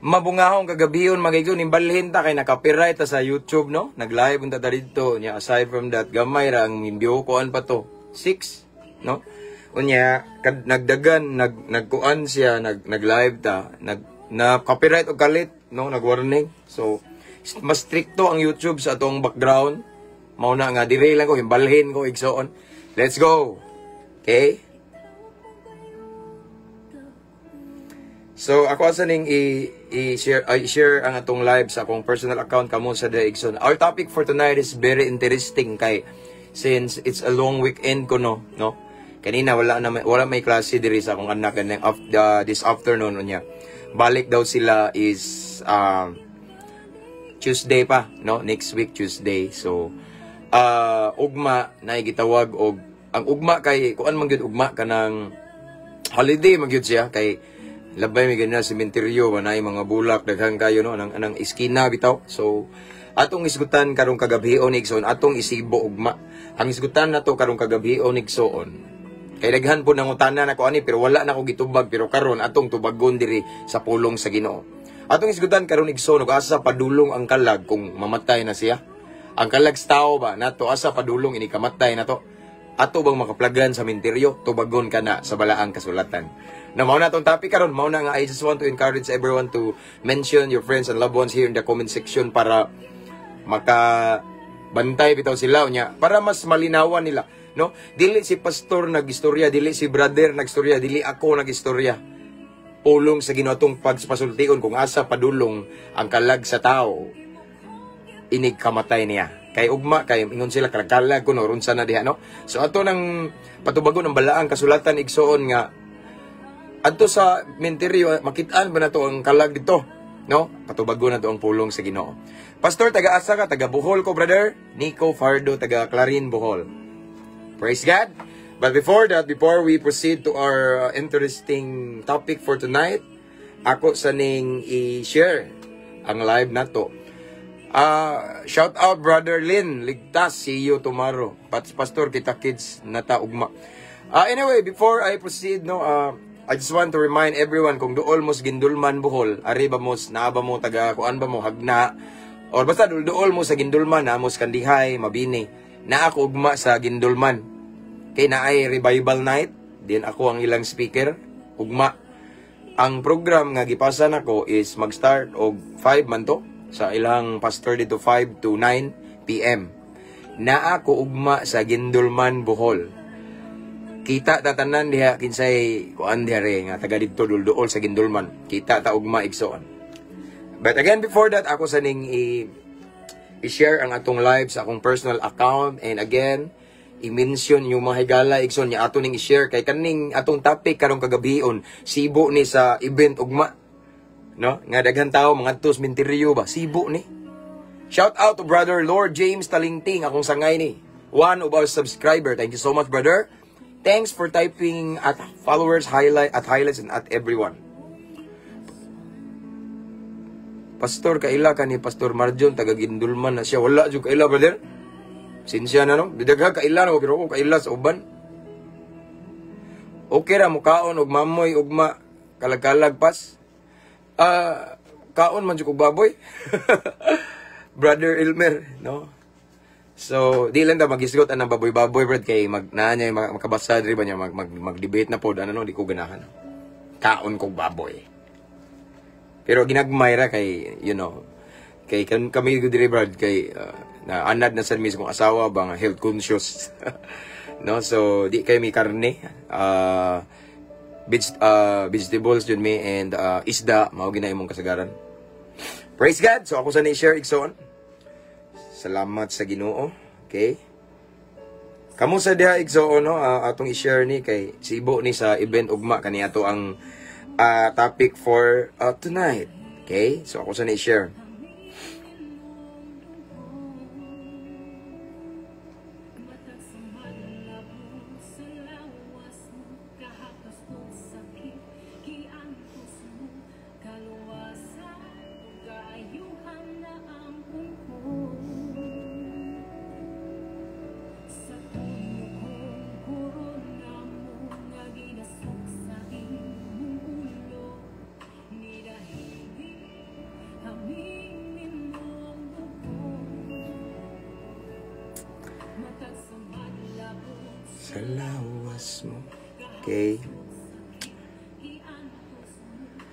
Mabungahong kagabiyon magiging imbalhin ta kay naka-copyright ta sa YouTube, no? Nag-live unta ta dito nya. Aside from that, gamay ra ang video kuan pa to. 6, no? Unya nagdagan nagkuan siya, nag-live ta, na copyright og kalit, no? Nag-warning. So mas stricto ang YouTube sa atong background. Mao na nga dire lang ko imbalhin ko igsoon. Let's go. Okay? So ako asa ning i-share ang atong live sa akong personal account kamo sa Daigson. Our topic for tonight is very interesting kay since it's a long weekend ko no. Kanina wala may klase diri sa akong anak and this afternoon unya. Balik daw sila is Tuesday pa, no? Next week Tuesday. So ugma na gitawag og ang ugma kay kuan man gyud ugma kanang holiday man gyud siya kay labay may ganyan sementeryo manay mga bulak daghang kayo no anang iskina bitaw. So atong isgutan karong kagabhion igsoon atong isibo ugma. Ang isgutan nato karong kagabhion igsoon. Kay daghan po nangutana nako ani pero wala na ko gitubag pero karon atong tubagon diri sa pulong sa Ginoo. Atong isgutan karon igsoon ug asa padulong ang kalag kung mamatay na siya. Ang kalag sa tao ba nato asa padulong ini kamatay nato. Ato bang makaplagan sa menteryo tubagon kana sa balaang kasulatan. Na mao na tong topic karon mao na nga I just want to encourage everyone to mention your friends and loved ones here in the comment section para makabantay bitaw sila unya para mas malinawan nila. No, dili si pastor nagistorya, dili si brother nagistorya, dili ako nagistorya. Pulong sa Ginoo atong pagpasultigon kung asa padulong ang kalag sa tao. Inig kamatay niya. Kay ugma kay ingon sila kalag kuno runsa na diha no. So ato nang patubagon ang balaang kasulatan igsoon nga adto sa menteryo makit-an ba nato ang kalag dito, no? Patubagon nato ang pulong sa Ginoo. Pastor taga asa ka? Taga Bohol ko brother. Nico Fardo taga Clarin Bohol. Praise God. But before we proceed to our interesting topic for tonight, ako sa ning i-share ang live nato. Shout out Brother Lin, ligtas, see you tomorrow. Pastor kita kids nata ugma. Anyway, before I proceed I just want to remind everyone kung duol mo sa Gindulman Bohol, ari ba mo naaba mo taga kuan ba mo hagna or basta duol mo sa Gindulman na mo sa Kandihay, Mabini. Na ako ugma sa Gindulman. Kay naay revival night, din ako ang ilang speaker, ugma. Ang program nga gipasan ako is mag-start og 5 man to sa ilang pastor dito 5 to 9 PM. Na ako ugma sa Gindulman Bohol. Kita tatanan diha kinsay kuan diha nga taga didto dulduol sa Gindulman. Kita ta ugma igsoon. But again before that ako sa ning i-share ang atong live sa akong personal account and again i-mention yung mga higala igsoon niya ato ning i-share kay kaning atong topic karong kagabion sibo ni sa event ugma no nga daghan tawo mga tos menteryo ba sibo ni. Shout out to brother Lord James Talingting akong sangay ni one of our subscriber. Thank you so much brother. Thanks for typing at followers highlights and at everyone. Pastor kaila ka ni Pastor Marjon taga Gindulman na siya wala jud kaila brother. Sinsya na no, bidagha kaila no pero ko kaila sa uban. Okay ra mo kaon og mamoy ugma kalag-kalag pas. Kaon man jud og baboy. Brother Elmer, no. So, di lang ta magisgot anang baboy-baboy brad kay magnaanya makabasa diri ba niya mag-debate na pod ano no di ko ganahan. Kaon kog baboy. Pero ginagmay ra kay kay kami diri brad kay na anad na sa mismong asawa bang health conscious. No, so di kay mi karne vegetables jud mi and isda mao ginay imong kasagaran. Praise God. So ako sa ni-share igsoon. Salamat sa Ginoo. Okay? Kamo sa diha igsoon no atong i-share ni kay sibo ni sa event ugma kani ato ang topic for tonight. Okay? So ako sa ni-share. sa lawas mo. Okay.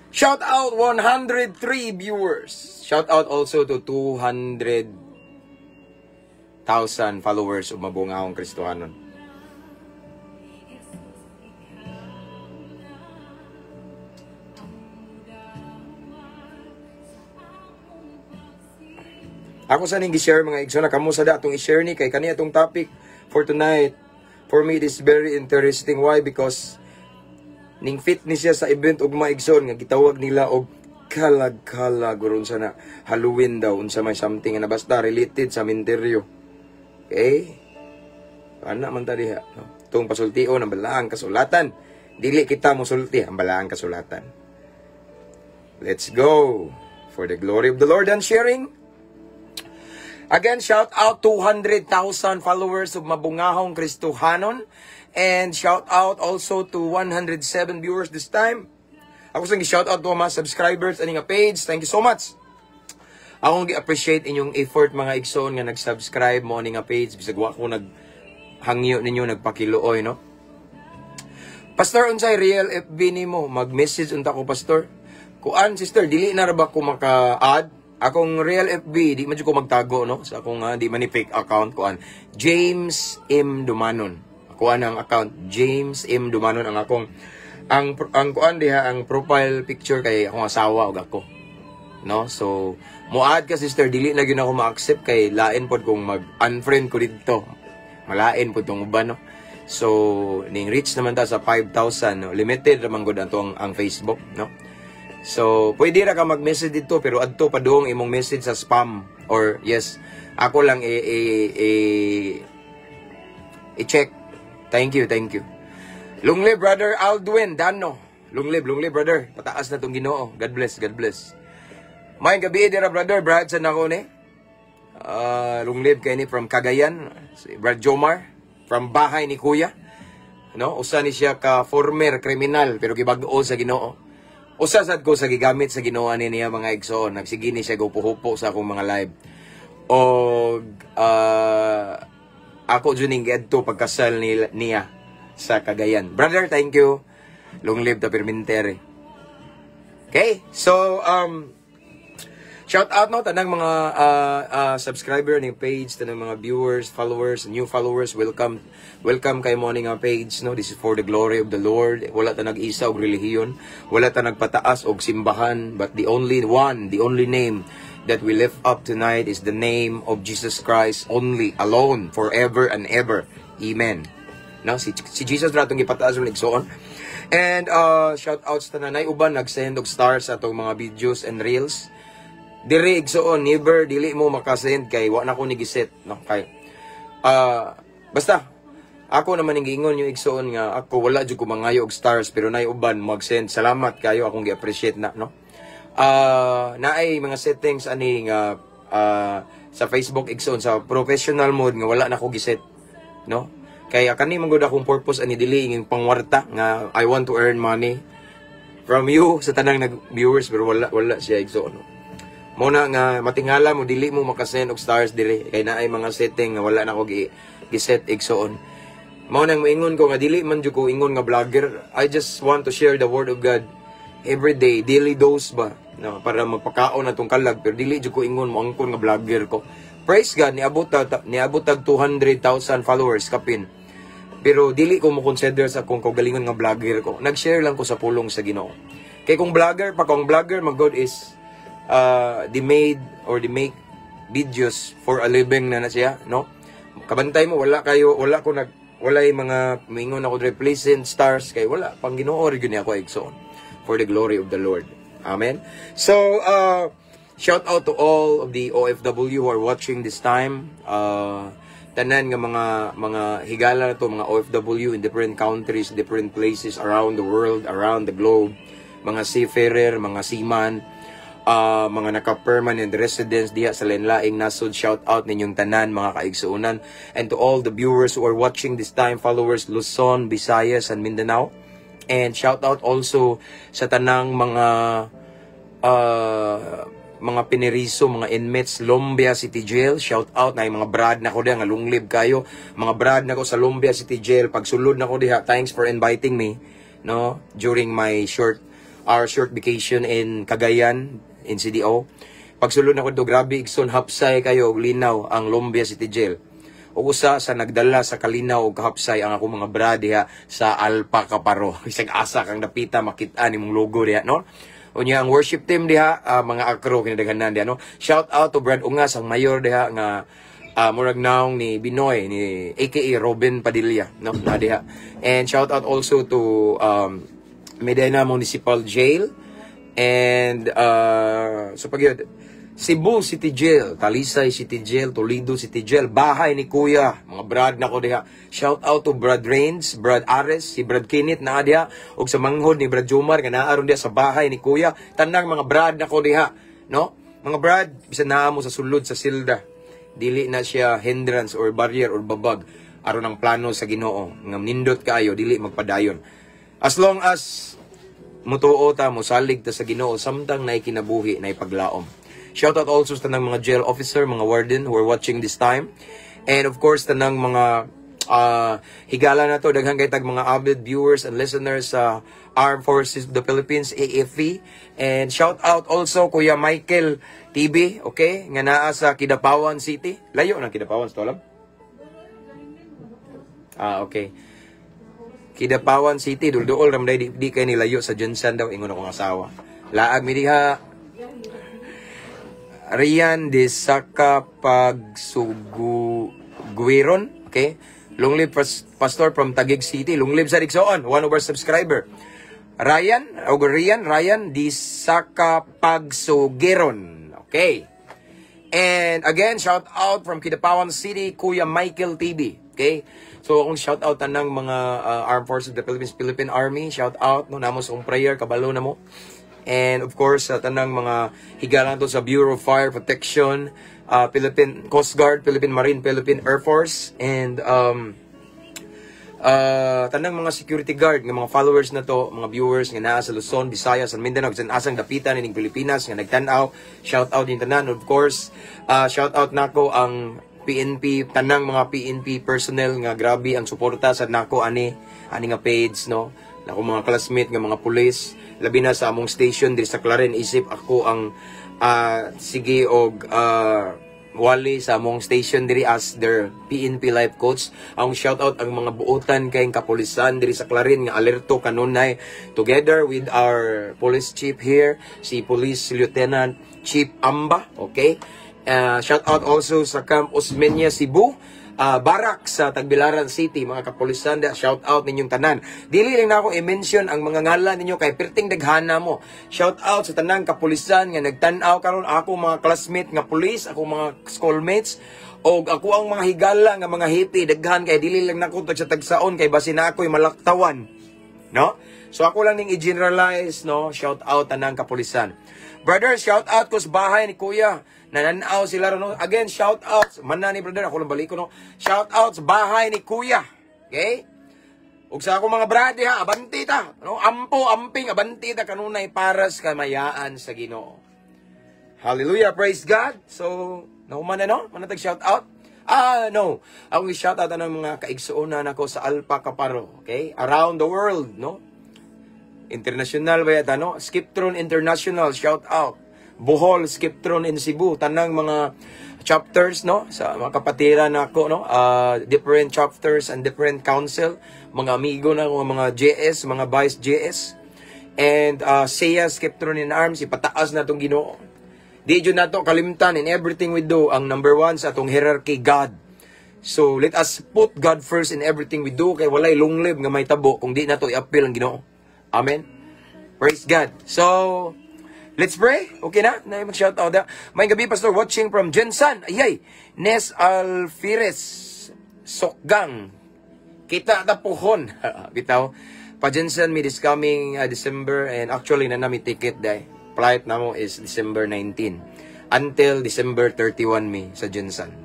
Shout out 103 viewers. Shout out also to 200,000 followers of Mabungahong Kristohanon. Ako sa ning i-share mga igsoon, kamo sa datong i-share ni kay kaniya tong topic for tonight. For me, it is very interesting. Why? Because ning fit ni siya sa event og mga igsoon nga gitawag nila og kalag-kalag uron sa na Halloween daw unsa may something na basta related sa minteryo. Okay? Ana man ta diha, no? Tung pasultio ng balaang kasulatan. Dili kita mosulti ang balaang kasulatan. Let's go for the glory of the Lord and sharing. Again, shout out 200,000 followers of Mabungahong Kristohanon. And shout out also to 107 viewers this time. Ako sa shout out to mga subscribers ani nga page. Thank you so much. Ako gi-appreciate inyong effort mga igsoon nga nag-subscribe mo ani nga page. Bisag wa ko naghangyo ninyo nagpakiluoy, no? Pastor, unsay real FB nimo? Mag-message unta ko, pastor. Kuan, sister, dili na ra ba ko maka-add? Akong real FB, di man ko magtago, no? Sa akong di man ni fake account, kuan. James M. Dumanon. Kuan ang account, James M. Dumanon ang akong ang kuan diha ang profile picture kay akong asawa ug ako. No? So, mo-add ka, sister, dili na gyud ako ma-accept kay lain pod kung mag-unfriend ko dito. Malain pod tong uban, no? So, ning reach naman ta sa 5,000, no? Limited naman gud ang Facebook, no? So, pwede ra ka mag-message dito pero adto pa doong imong message sa spam or yes, ako lang i-check. Thank you. Lunglib brother Aldwin Dano. Lunglib brother. Pataas na tong Ginoo. God bless. May gabi dira brother, Brad sa nako ni. Lunglib kay ni from Cagayan, si Brad Jomar from bahay ni Kuya. No, usa ni siya ka former kriminal pero gibag-o sa Ginoo. Usasad ko sa gigamit sa Ginoo ni niya mga igsoon. Nagsige ni siya gupuhupo sa akong mga live. O ako juning gedto pagkasal niya sa Cagayan. Brother, thank you. Long live the Permintere. Okay? So, shout out no tanang mga subscriber ng page, tanang mga viewers, followers, new followers, welcome kay mo ning page, no? This is for the glory of the Lord. Wala ta nag-isa og relihiyon, wala ta nagpataas og simbahan, but the only name that we lift up tonight is the name of Jesus Christ only, alone, forever and ever. Amen. No, si Jesus ratong gipataas og igsoon. And shout outs ta nanay uban nag-send og stars atong mga videos and reels. Diri igsoon, never dili mo makasend kay wa na ko ni giset, no? Kay basta ako naman ning giingon yung igsoon nga ako wala jud ko mangayo og stars pero nay uban mag-send. Salamat kayo, akong gi-appreciate na, no? Naay mga settings ani nga sa Facebook igsoon sa professional mode nga wala na ko giset, no? Kaya kani man gud akong purpose ani dili ing pangwarta nga I want to earn money from you sa tanang nag-viewers pero wala siya igsoon, no? Muna nga matingala mo dili mo makasend og stars diri kay naay mga setting nga wala na ko gi-set igsoon. Mao nang moingon ko nga dili man jud ko ingon nga vlogger. I just want to share the word of God every day, daily dose ba, no, para magpakaon atong kalag pero dili jud ko ingon mo angkon nga vlogger ko. Praise God, niabot tag 200,000 followers kapin. Pero dili ko mo consider sa kung kaugalingon nga vlogger ko. Nag-share lang ko sa pulong sa Ginoo. Kay kung vlogger mag God is they make videos for a living na siya, no? Kabantay mo wala mga mingon ako replacement stars kay wala pang Ginoo ri gyud ako igsoon for the glory of the Lord. Amen. So shout out to all of the OFW who are watching this time. Tanan nga mga higala na to, mga OFW in different countries, different places around the world, around the globe, mga seafarer, mga seaman, mga naka-permanent residents diha sa lain-laing nasod, shout out ninyong tanan mga kaigsuunan. And to all the viewers who are watching this time, followers Luzon, Visayas, and Mindanao. And shout out also sa tanang mga mga piniriso, mga inmates, Lumbia City Jail. Shout out na yung mga brad na ko diha nga lunglib kayo. Mga brad na ko sa Lumbia City Jail. Pagsulod na ko diha, thanks for inviting me, no, during my short vacation in Cagayan, in CDO. Pagsulod na ko do, grabe igsoon, hapsay kayo, linaw ang Lumbia City Jail. O usa sa nagdala sa kalinaw o kahapsay ang ako mga brad diha sa Alpa Caparo. Isang asa kang napita makita ni mong logo diha, no? Unya ang worship team diha, mga akro kinadaghanan diha, no? Shout out to Brad Ungas, ang mayor diha nga murag naong ni Binoy, ni aka Robin Padilla, no? Na diha. And shout out also to Medina Municipal Jail and so pagyud Cebu City Jail, Talisay City Jail, Toledo City Jail, bahay ni Kuya, mga brad na ko diha. Shout out to Brad Rains, Brad Ares, si Brad Kinit na diha, ug sa manghod ni Brad Jomar nga naaron diha sa bahay ni Kuya. Tanang mga brad na ko diha, no? Mga brad, bisan naa mo sa sulod sa silda, dili na siya hindrance or barrier or babag aron ang plano sa Ginoo nga nindot kaayo, dili magpadayon. As long as mutuo ta, mosalig ta sa Ginoo, samtang nay kinabuhi, nay paglaom. Shout out also sa tanang mga jail officer, mga warden who are watching this time. And of course, tanang mga higala na to, daghang kay tag mga avid viewers and listeners sa Armed Forces of the Philippines, AFP. And shout out also Kuya Michael TV, okay? Nga naa sa Kidapawan City. Layo na Kidapawan, sa tolam? Okay. Kidapawan City, dulduol ramday di kay nilayo sa Johnson daw, ingon akong asawa. Laag mi diha. Rian de Saka Pagsuguiron, okay? Longlib pastor from Taguig City, Longlib sa Digsoon, 1 over subscriber. Rian de Saka Pagsugiron, okay? And again, shout out from Kidapawan City, Kuya Michael TV, okay? So akong shout out tanang mga Armed Forces of the Philippines, Philippine Army, shout out no namo sa prayer kabalo namo. And of course, tanang mga higalan to sa Bureau of Fire Protection, Philippine Coast Guard, Philippine Marine, Philippine Air Force, and tanang mga security guard, ng mga followers na to, mga viewers nga naa sa Luzon, Visayas, and Mindanao, sa asang dapitan ning Pilipinas nga nagtan-aw. Shout out din tanan. Of course, shout out nako ang PNP, tanang mga PNP personnel nga grabe ang suporta sa nako ani nga page, no? Nako mga classmate nga mga police, labi na sa among station diri sa Claren, isip ako ang sige og wali sa among station diri as their PNP life coach. Ang shout out ang mga buotan kay kapulisan diri sa Claren nga alerto kanunay, together with our police chief here, si Police Lieutenant Chief Amba, okay? Shout out also sa Camp Osmeña, Cebu, Barak sa Tagbilaran City, mga kapulisan, shout out ninyong tanan. Dili lang na ako i-mention ang mga ngalan ninyo kay perting daghana mo. Shout out sa tanang kapulisan nga nagtan-aw karon, ako mga classmate nga pulis, ako mga schoolmates, o ako ang mga higala nga mga hippie, daghan kay dili lang nako sa tagsaon kay basin na ako'y malaktawan, no? So ako lang ning i-generalize, no? Shout out tanang kapulisan. Brother, shout out ko sa bahay ni Kuya. Nananaw sila no. Again, shout out. Manani brother, ako lang balik ko no. Shout out sa bahay ni Kuya. Okay? Ug sa ako mga brade ha, abanti ta. No? Ampo, amping, abanti ta kanunay paras kamayaan sa Ginoo. Hallelujah, praise God. So, nauman na no? Manatag shout out. No. Ako i-shout out ng mga kaigsuonan ako sa Alpa Caparo. Okay? Around the world, no? International ba yata, no? Skiptron International, shout out. Bohol, Skiptron in Cebu, tanang mga chapters, no? Sa mga kapatiran nako, no? Different chapters and different council, mga amigo na mga JS, mga vice JS. And SEA, Skiptron in Arms, ipataas na tong Ginoo. Di jud nato kalimtan in everything we do, ang number one sa atong hierarchy, God. So let us put God first in everything we do, kay walay lunglib nga may tabo kung di nato i-appeal ang Ginoo. Amen. Praise God. So, let's pray. Okay na? Na mag-shout out na. May gabi, Pastor, watching from Jensan. Ayay. Nes Alfires. Sokgang. Kita tapuhon. Bitaw. Pa Jensan, me this coming December. And actually, na nami ticket dahi. Flight na mo is December 19. Until December 31 me sa Jensan.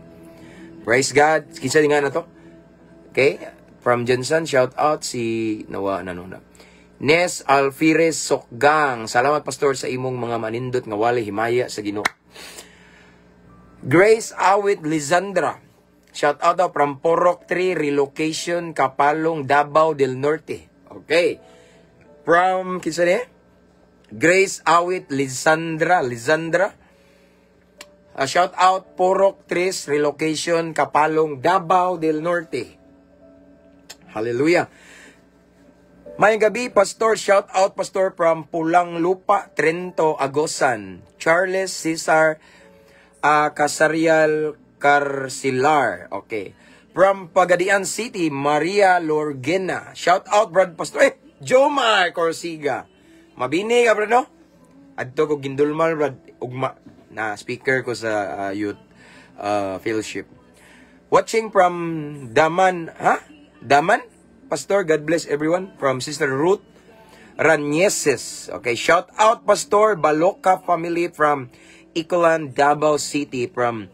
Praise God. Kinsa nga na to? Okay. From Jensan, shout out si Nawa Nanona. Nes Alfires Sokgang. Salamat pastor sa imong mga manindot nga wali himaya sa Ginoo. Grace Awit Lizandra. Shout out daw from Porok 3 Relocation Kapalong Davao del Norte. Okay. From kinsa ni? Grace Awit Lizandra. Shout out Porok 3 Relocation Kapalong Davao del Norte. Hallelujah. May gabi, Pastor. Shout out, Pastor, from Pulang Lupa, Trento, Agosan. Charles Cesar Casarial Carcilar. Okay. From Pagadian City, Maria Lorgena. Shout out, Brad Pastor. Jomar Corsiga. Mabini ka, Brad, no? Adto ko gindulmal, Brad. Ugma na speaker ko sa youth fellowship. Watching from Daman, Daman? Pastor, God bless everyone. From Sister Ruth Ranieses. Okay, shout out Pastor Baloka family from Icolan, Davao City. From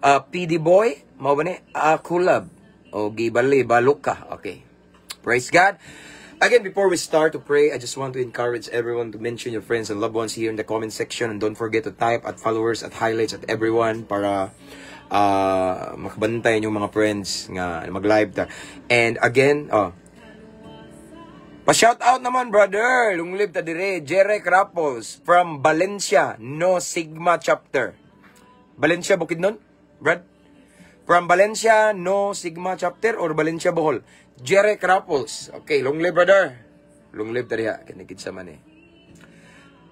PD Boy, mau ba ni? Kulab. O Gibali, Baloka. Okay. Praise God. Again, before we start to pray, I just want to encourage everyone to mention your friends and loved ones here in the comment section. And don't forget to type at followers, at highlights, at everyone para makabantay yung mga friends nga mag-live ta. And again, pa-shout out naman, brother. Lunglib ta dire, Jere Rapos from Valencia, No Sigma chapter. Valencia Bukidnon, Brad? From Valencia, No Sigma chapter or Valencia Bohol? Jere Rapos. Okay, lunglib, brother. Lunglib ta diha, kinigid sa man eh.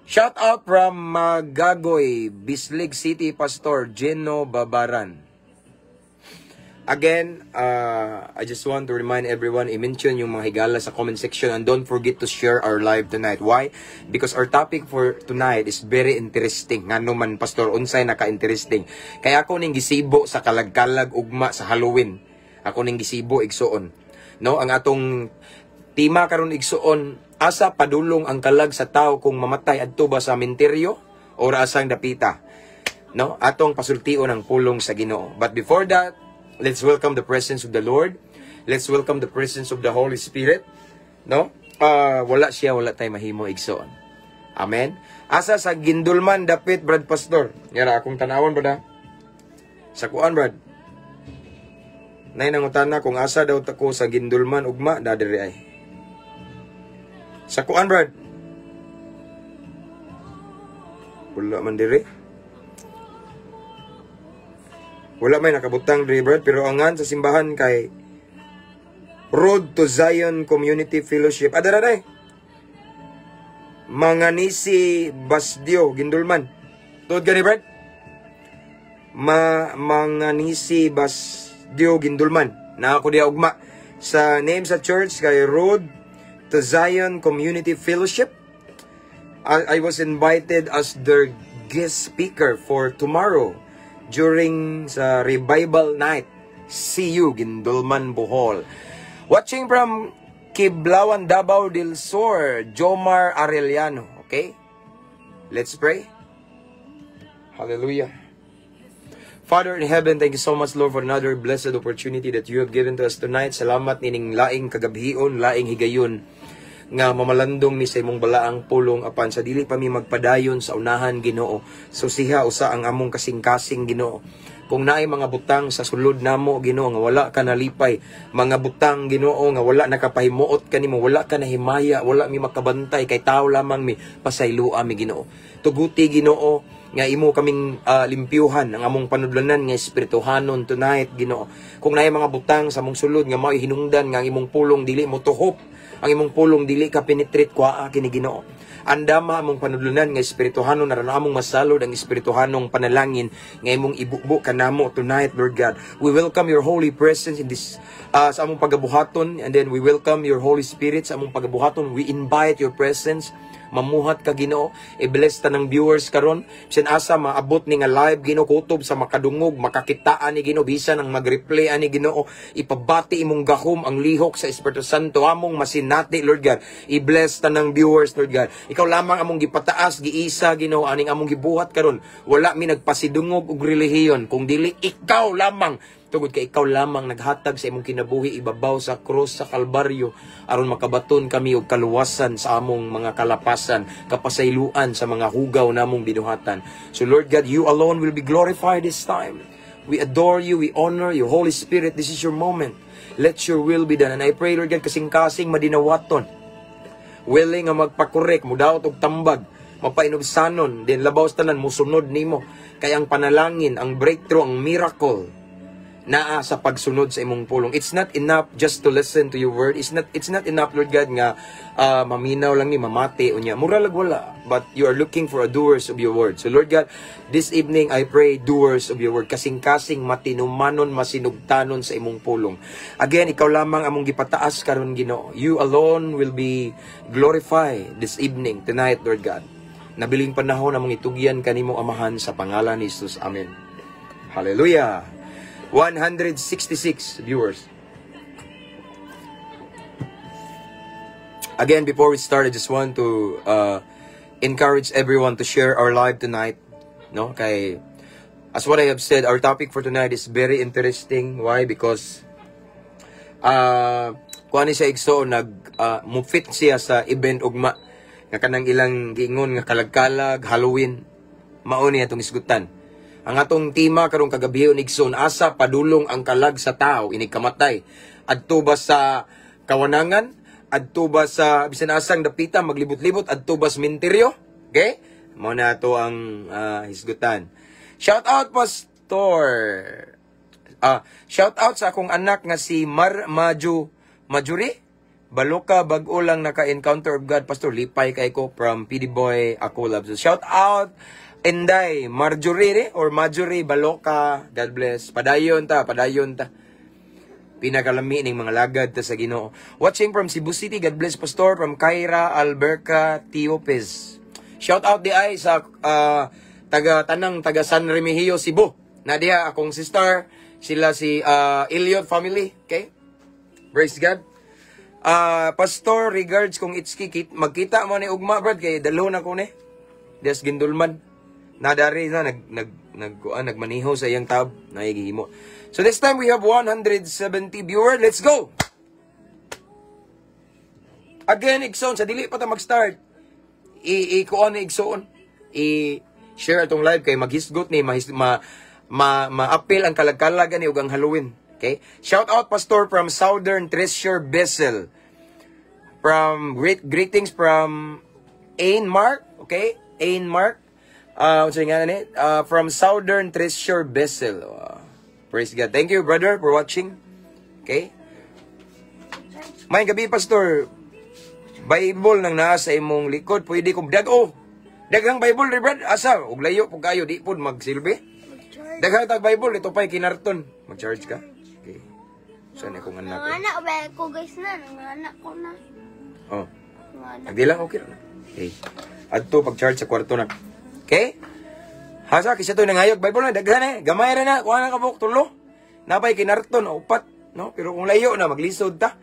Shout out from Magagoy, Bislig City, Pastor Geno Babaran. Again, I just want to remind everyone, i-mention yung mga higala sa comment section and don't forget to share our live tonight. Why? Because our topic for tonight is very interesting. Nga naman, Pastor, unsay naka-interesting. Kaya ako ning gisibo sa kalag-kalag ugma sa Halloween. Ako ning gisibo igsuon. No, ang atong tema karon igsuon, asa padulong ang kalag sa tao kung mamatay adto ba sa menteryo o asang dapita. No, atong pasultion ang pulong sa Ginoo. But before that, let's welcome the presence of the Lord. Let's welcome the presence of the Holy Spirit. No? Wala tayo mahimo igsoon. Amen. Asa sa gindulman dapit, Brad Pastor. Yara akong tanawon, brad. Sa kuan, Brad. Nay nangutana kung asa daw tako sa gindulman ugma da diri ay. Sa kuan, Brad. Wala man diri. Wala may nakabutang diri, Brad, pero angan sa simbahan kay Road to Zion Community Fellowship. Adara day. Manganisi Basdio Gindulman. Tuod gani, Brad? Manganisi Basdio Gindulman. Na ako diya ugma sa name sa church kay Road to Zion Community Fellowship. I was invited as their guest speaker for tomorrow during sa revival night. See you, Gindulman, Bohol. Watching from Kiblawan, Davao del Sur, Jomar Arellano. Okay? Let's pray. Hallelujah. Father in heaven, thank you so much, Lord, for another blessed opportunity that you have given to us tonight. Salamat nining laing kagabhion, laing higayon, nga mamalandong mi sa imong balaang pulong apan sa dili pa mi magpadayon sa unahan, Ginoo. So siha usa ang among kasing-kasing, Ginoo. Kung naay mga butang sa sulod namo, Ginoo, nga wala ka nalipay, mga butang, Ginoo, nga wala nakapahimuot kanimo, wala ka nahimaya, wala mi makabantay kay tao lamang mi pasaylua mi, Ginoo. Tuguti, Ginoo, nga imo kaming limpyuhan ang among panudlanan nga espirituhanon tonight, Ginoo. Kung naay mga butang sa among sulod nga mao hinungdan nga ang imong pulong dili mo tuhop, ang imong pulong dili ka penetrate kwa kini, Ginoo. Andama among panudlunan nga espirituhanon aron among masalod ang espirituhanong panalangin nga imong ibubo kanamo tonight, Lord God. We welcome your holy presence in this sa among pagabuhaton, and then we welcome your Holy Spirit sa among pagabuhaton. We invite your presence. Mamuhat ka, Ginoo. I-bless ta ng viewers karon. Bisan asa maabot ni nga live, Ginoo, kutob sa makadungog, makakitaan ni Ginoo, bisan ang mag-replay ani, Ginoo. Ipabati imong gahom ang lihok sa Espiritu Santo among masinati, Lord God. I-bless ta ng viewers, Lord God. Ikaw lamang among gipataas, giisa, Ginoo, aning among gibuhat karon. Wala mi nagpasidungog og relihiyon kung dili ikaw lamang tungod kay ikaw lamang naghatag sa imong kinabuhi ibabaw sa krus sa Kalbaryo aron makabaton kami og kaluwasan sa among mga kalapasan, kapasayloan sa mga hugaw namong binuhatan. So Lord God, you alone will be glorified this time. We adore you, we honor you. Holy Spirit, this is your moment. Let your will be done. And I pray, Lord God, kasing-kasing madinawaton, willing nga magpakorek, mudaot og tambag, mapainubsanon, din labaw sa tanan, musunod nimo. Kaya ang panalangin, ang breakthrough, ang miracle, naa sa pagsunod sa imong pulong. It's not enough just to listen to your word. It's not enough, Lord God, nga maminaw lang ni, mamati, unya. Mura lag wala. But you are looking for a doers of your word. So Lord God, this evening I pray doers of your word. Kasing-kasing matinumanon, masinugtanon sa imong pulong. Again, ikaw lamang among gipataas karon Ginoo. You alone will be glorified this evening, tonight, Lord God. Nabiling panahon among itugyan kanimo Amahan sa pangalan ni Jesus. Amen. Hallelujah. 166 viewers. Again, before we start, I just want to encourage everyone to share our live tonight. No, kay as what I have said, our topic for tonight is very interesting. Why? Because kuani siya igso mufit siya sa event ugma nga kanang ilang giingon nga kalagkalag Halloween. Mao ni atong isgutan. Ang atong tema karong kagabion igsoon, asa padulong ang kalag sa tao inig kamatay. Adto ba sa kawanangan? Adto ba sa bisan asang dapita maglibot-libot? Adto ba sa minteryo? Okay? Mao na ato ang hisgutan. Shout out Pastor. Shout out sa akong anak nga si Majuri. Baloka bag-o lang naka-encounter of God. Pastor, lipay kay ko from PD Boy ako love. So, shout out Inday, Marjorie or Marjorie Baloka. God bless. Padayon ta. Pinakalami ning mga lagad ta sa Ginoo. Watching from Cebu City, God bless Pastor from Kyra Alberca Tiopes. Shout out di ay sa taga San Remigio, Cebu. Nadia akong sister, sila si Elliot family, okay? Praise God. Pastor, regards kung Itski, magkita mo ni ugma brad kay dalo na ko ni. Des gindulman. Nadari na nagmaniho sa iyang tab na igihimo. So this time we have 170 viewers. Let's go. Again, igsoon sa dili pa ta mag-start. Kuan ni igsoon. I-share atong live kay maghisgot ni ma-appeal ang kalagkalagan ni ug ang Halloween. Okay? Shout out Pastor from Southern Treasure Vessel. From greetings from Ain Mark, okay? Ain Mark. From Southern Treasure Vessel. Praise God. Thank you, brother, for watching. Okay? May gabi, Pastor. Bible nang naa sa imong likod. Pwede kong daghang Bible, brad. Asa? Ug layo po kayo. Di po magsilbi. Daghang tag Bible. Ito pa'y kinarton. Mag-charge ka? Okay. Saan akong anak? Anak ko guys na. Anak ko na. Oh. Hindi lang, okay na. Okay. Adto pag-charge sa kwarto na. Okay? Hasa, kisa to nangayog. Bible na, daghan gamay rin na. Kuha na kabuk, tulo. Napay kinarton, upat. No? Pero kung layo na, maglisod ta.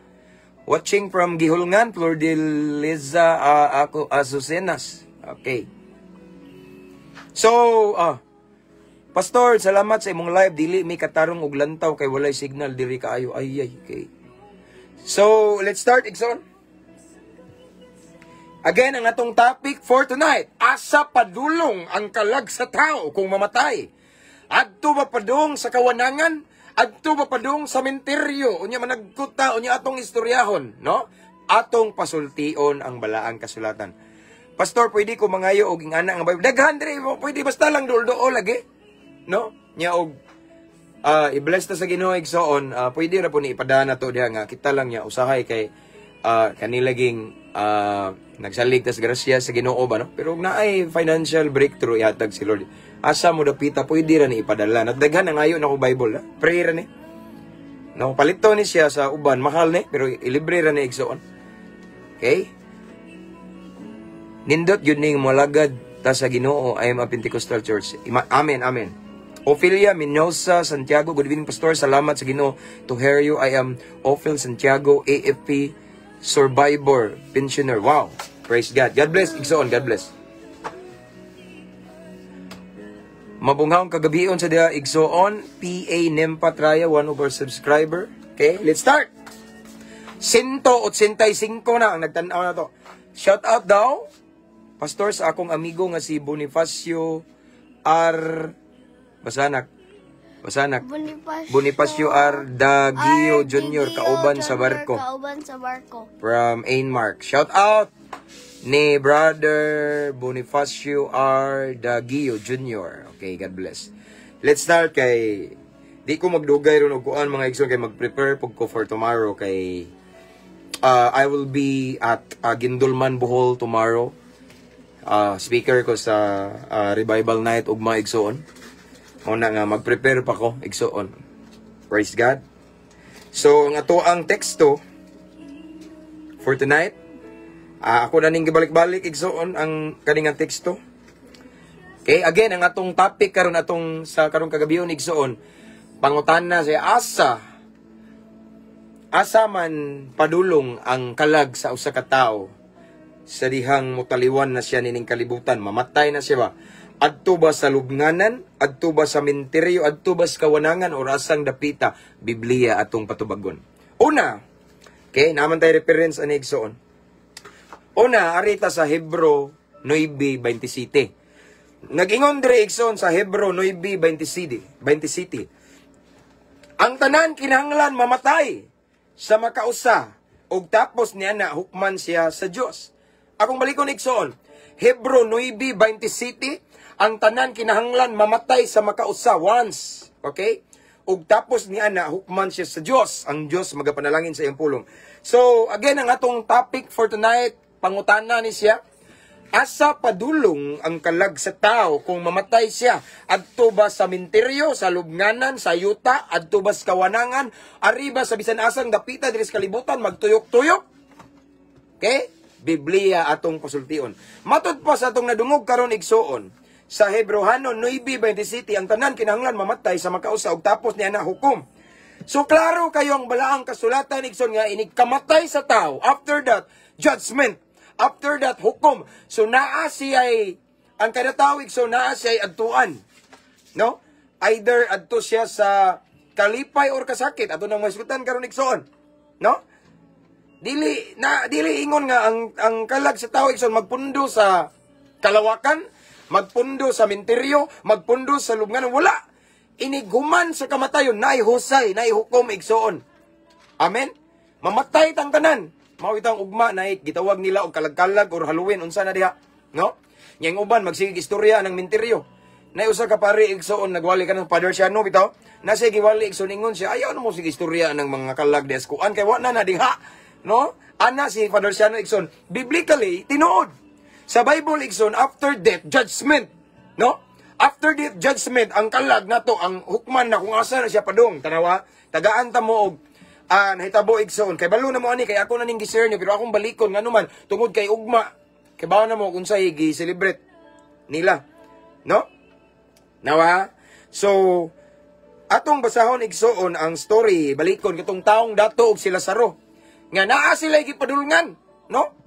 Watching from Gihulngan, Flor de Liza, ako, Azucenas. Okay. So, Pastor, salamat sa imong live. Dili may katarong og lantaw kay walay signal diri kaayo. Ay. Okay. So, let's start, Ikson. Again, ang atong topic for tonight, asa padulong ang kalag sa tao kung mamatay. Adto ba padung sa kawanangan? Adto ba padung sa menteryo? Unya managkuta, unya atong istoryahon, no? Atong pasultion ang balaang kasulatan. Pastor, pwede ko mangayo og ingana ang Bible. Daghan diri, pwede basta lang duol lagi, no? Nya og i-bless ta sa Ginoo igsoon, pwede ra po ni ipadana to diha nga kita lang nya usahay kay kanilaging nagsalig tas grasya sa Ginoo ba no? Pero naay financial breakthrough ihatag si Lord. Asa mo dapita pwede ra ni ipadala. Nagdaghan ang ayo na ko Bible, pray ra ni. No, palito ni siya sa uban, mahal ni pero ilibre ra ni igsoon. Okay? Nindot yun ning malagad ta sa Ginoo. I am a Pentecostal church. Amen, amen. Ophelia Minosa Santiago, good evening Pastor. Salamat sa Ginoo to hear you. I am Ophel Santiago, AFP Survivor, pensioner. Wow. Praise God. God bless. Igsoon. God bless. Mabunghang kagabion sa dia igsoon, PA Nempatraya, 1 over subscriber. Okay, let's start. 185 na ang nagtanaw na to. Shout out daw, pastor, sa akong amigo nga si Bonifacio R. Basanak. Bonifacio R. Dagio Jr. Kauban sa barko. From Ainmark. Shout out ni Brother Bonifacio R. Dagio Jr. Okay, God bless. Let's start kay... Di ko magdugay ron og kuan mga igsoon kay mag-prepare pug ko for tomorrow kay... I will be at Gindulman, Bohol tomorrow. Speaker ko sa Revival Night ug mga igsoon. Una nga, mag-prepare pa ko, igsoon. Praise God. So, ang ato ang teksto for tonight, ako na ning gibalik-balik, igsoon, ang kaningang teksto. Okay, again, ang atong topic karon atong sa karong kagabion, igsoon, pangutana siya, asa man padulong ang kalag sa usa ka tawo sa dihang mutaliwan na siya nining kalibutan, mamatay na siya ba? Adto ba sa lubnganan? Adto ba sa menteryo? Adto ba sa kawanangan? O rasang dapita? Biblia atong patubagon. Una, okay, naman tayo reference ani igsoon. Una, arita sa Hebro 9:27. Nag-ingon dire igsoon sa Hebro 9:27. Ang tanan kinahanglan mamatay sa makausa ug tapos niya na hukman siya sa Dios. Akong balikon igsoon. Hebro 9:27. Ang tanan kinahanglan mamatay sa makausa once. Okay? Ug tapos niya na hukman siya sa Dios. Ang Dios magapanalangin sa iyang pulong. So, again, ang atong topic for tonight, pangutana ni siya, asa padulong ang kalag sa tao kung mamatay siya? Adto ba sa menteryo, sa lubnganan, sa yuta, adto ba sa kawanangan, arriba sa bisan asang dapita diri sa kalibutan, magtuyok-tuyok? Okay? Biblia atong pasultion. Matod pa sa atong nadungog karon igsoon, sa Hebrohano 9:27, ang tanan kinahanglan mamatay sa makausa ug tapos niya na hukom. So klaro kayo ang balaang kasulatan igsoon nga inig kamatay sa tao. After that, judgment. After that, hukom. So naa siya ang kada tawo igsoon naa siya adtuan. No? Either adto siya sa kalipay or kasakit. Ato nang maskutan karon igsoon. No? Dili ingon nga ang kalag sa tao igsoon magpundo sa kalawakan, magpundo sa menteryo, magpundo sa lubnganan, wala. Iniguman sa kamatayon, naihusay, naihukom igsoon. Amen? Mamatay tang tanan. Mao itang ugma na gitawag nila og kalag-kalag or Halloween, unsa na diha. No? Yang uban, magsigig istorya ng menteryo. Nay usa ka pare igsoon, nagwali ka ng Father Siano, bitaw. Nasa giwali igsoon, ingon siya, ayaw na mo sige istorya ng mga kalag des kuan kay wa na diha. No? Ana si Father Siano igsoon, biblically, tinuod. Sa Bible, igsoon, after death, judgment. No? After death, judgment, ang kalag na to, ang hukman na kung asa na siya padong. Tanawa, tagaan ta mo og nahitabo igsoon. Kay balo na mo ani, kay ako na ning gisir niyo, pero akong balikon, nga naman, tungod kay ugma, kay bawa na mo kung sa gi-celebrate nila. No? Nawa? So, atong basahon igsoon ang story, balikon, katong taong dato og sila saro. Nga naa sila gipadulngan. No?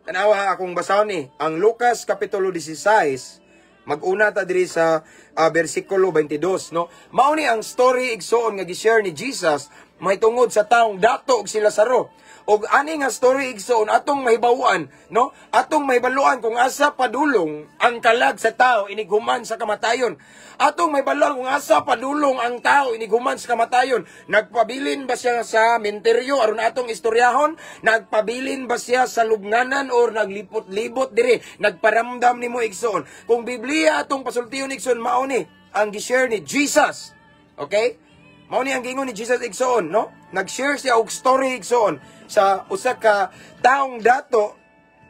Tanawa akong basahon ang Lucas Kapitulo 16, mag-una ta diri sa versikulo 22, no? Mao ni ang story igsoon nga gi-share ni Jesus mahitungod sa taong dato og sila saro. Og ani nga story igsoon atong mahibaw-an, no? Atong mahibaluan kung asa padulong ang kalag sa tao inighuman sa kamatayon. Atong mahibaluan kung asa padulong ang tao inighuman sa kamatayon. Nagpabilin ba siya sa menteryo aron atong istoryahon? Nagpabilin ba siya sa lubnganan or naglipot-libot diri? Nagparamdam nimo igsoon. Kung Biblia atong pasultiyon igsoon, mao ni ang gi-share ni Jesus. Okay? Mao ni ang gingon ni Jesus igsoon, no? Nag-share siya og story igsoon sa usa ka taong dato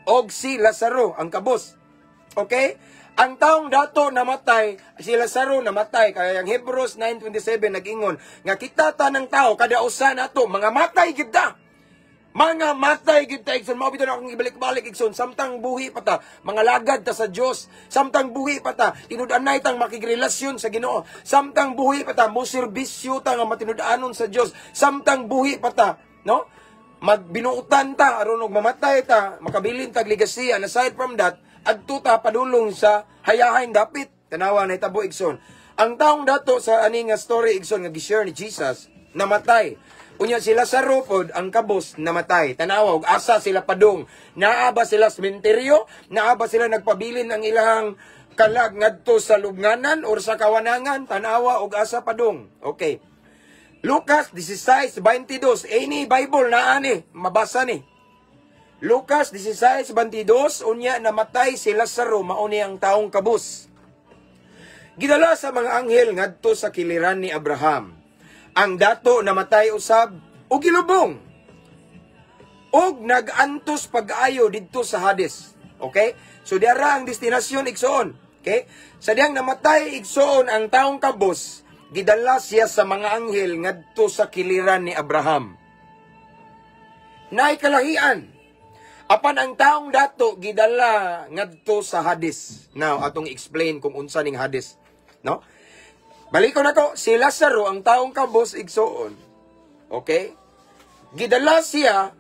og si Lazaro, ang kabos. Okay? Ang taong dato namatay, si Lazaro namatay. Kaya ang Hebrews 9:27 nag-ingon nga kita tanang tao kada usa nato mga matay gid ta. Mga matay gid ta igsoon, mao bitaw na akong ibalik-balik igsoon, samtang buhi pa ta, mga lagad ta sa Dios, samtang buhi pa ta, tinud-anay tang makigrelasyon sa Ginoo, samtang buhi pa ta, mo serbisyo ta nga matinud-anon sa Dios, samtang buhi pa ta, no? Magbinuutan ta aron og mamatay ta, makabilin tag legacy, and aside from that, adto ta padulong sa hayahain dapit. Tanawa na itabo igsoon. Ang taong dato sa ani nga story igsoon nga gi-share ni Jesus namatay. Unya si Lazaro pod ang kabos namatay. Tanawa og asa sila padung. Naa ba sila sa sementeryo? Naa ba sila nagpabilin ang ilang kalag ngadto sa lubnganan or sa kawanangan? Tanawa og asa padung. Okay. Lucas 16:22. Any Bible na ani mabasa ni. Lucas 16:22 unya namatay si Lazaro mao ni ang taong kabus. Gidala sa mga anghel ngadto sa kiliran ni Abraham. Ang dato namatay usab o gilubong. Og nagantos pag-ayo didto sa Hades. Okay? So diara ang destinasyon igsoon. Okay? Sa diyang namatay igsoon ang taong kabus, gidala siya sa mga anghel ngadto sa kiliran ni Abraham. Naay kalahian. Apan ang taong dato gidala ngadto sa Hades. Now atong explain kung unsa ning Hades, no? Balikon ako, si Lazaro ang taong kabos igsoon. Okay? Gidala siya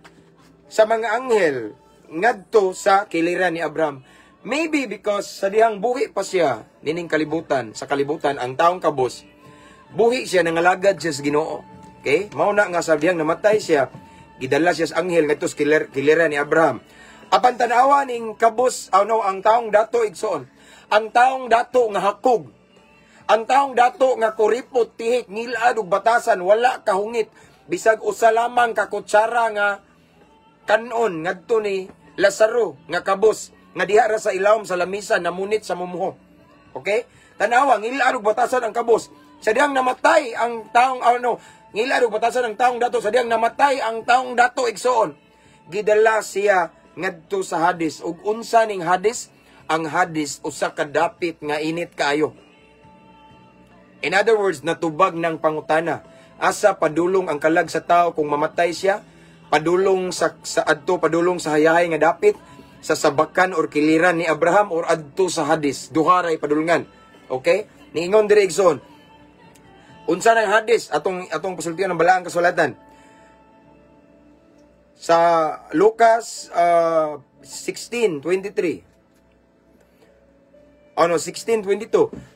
sa mga anghel ngadto sa kiliran ni Abraham. Maybe because sa dihang buhi pa siya nining kalibutan, sa kalibutan ang taong kabos, buhi siya nangalagad siya sa Ginoo. Okay? Mao na nga sa dihang namatay siya, gidala siya sa anghel ngadto sa kiliran ni Abraham. Apan tanawa ning kabos, ang taong dato igsoon. Ang taong dato nga hakog. Ang taong dato nga kuripot, tihik, ngilad ug batasan, wala kahungit. Bisag usa lamang ka kutsara nga kanon ngadto ni Lazaro nga kabos nga diha ra sa ilawom sa lamisa namunit sa mumuho. Okay? Tanawa, ngilad ug batasan ang kabos. Sa diyang namatay ang taong ngilad ug batasan ang taong dato, sa diyang namatay ang taong dato igsoon. Gidala siya ngadto sa Hades. Ug unsa ning Hades? Ang Hades usa ka dapit nga init kaayo. In other words, natubag ng pangutana. Asa padulong ang kalag sa tao kung mamatay siya? Padulong sa adto, padulong sa hayahay nga dapit, sa sabakan or kiliran ni Abraham or adto sa Hades. Duharay padulungan. Okay? Niingon diri igsoon. Unsa ng Hades? Atong pasultian ng balaang kasulatan. Sa Lucas 16:23. 16:22.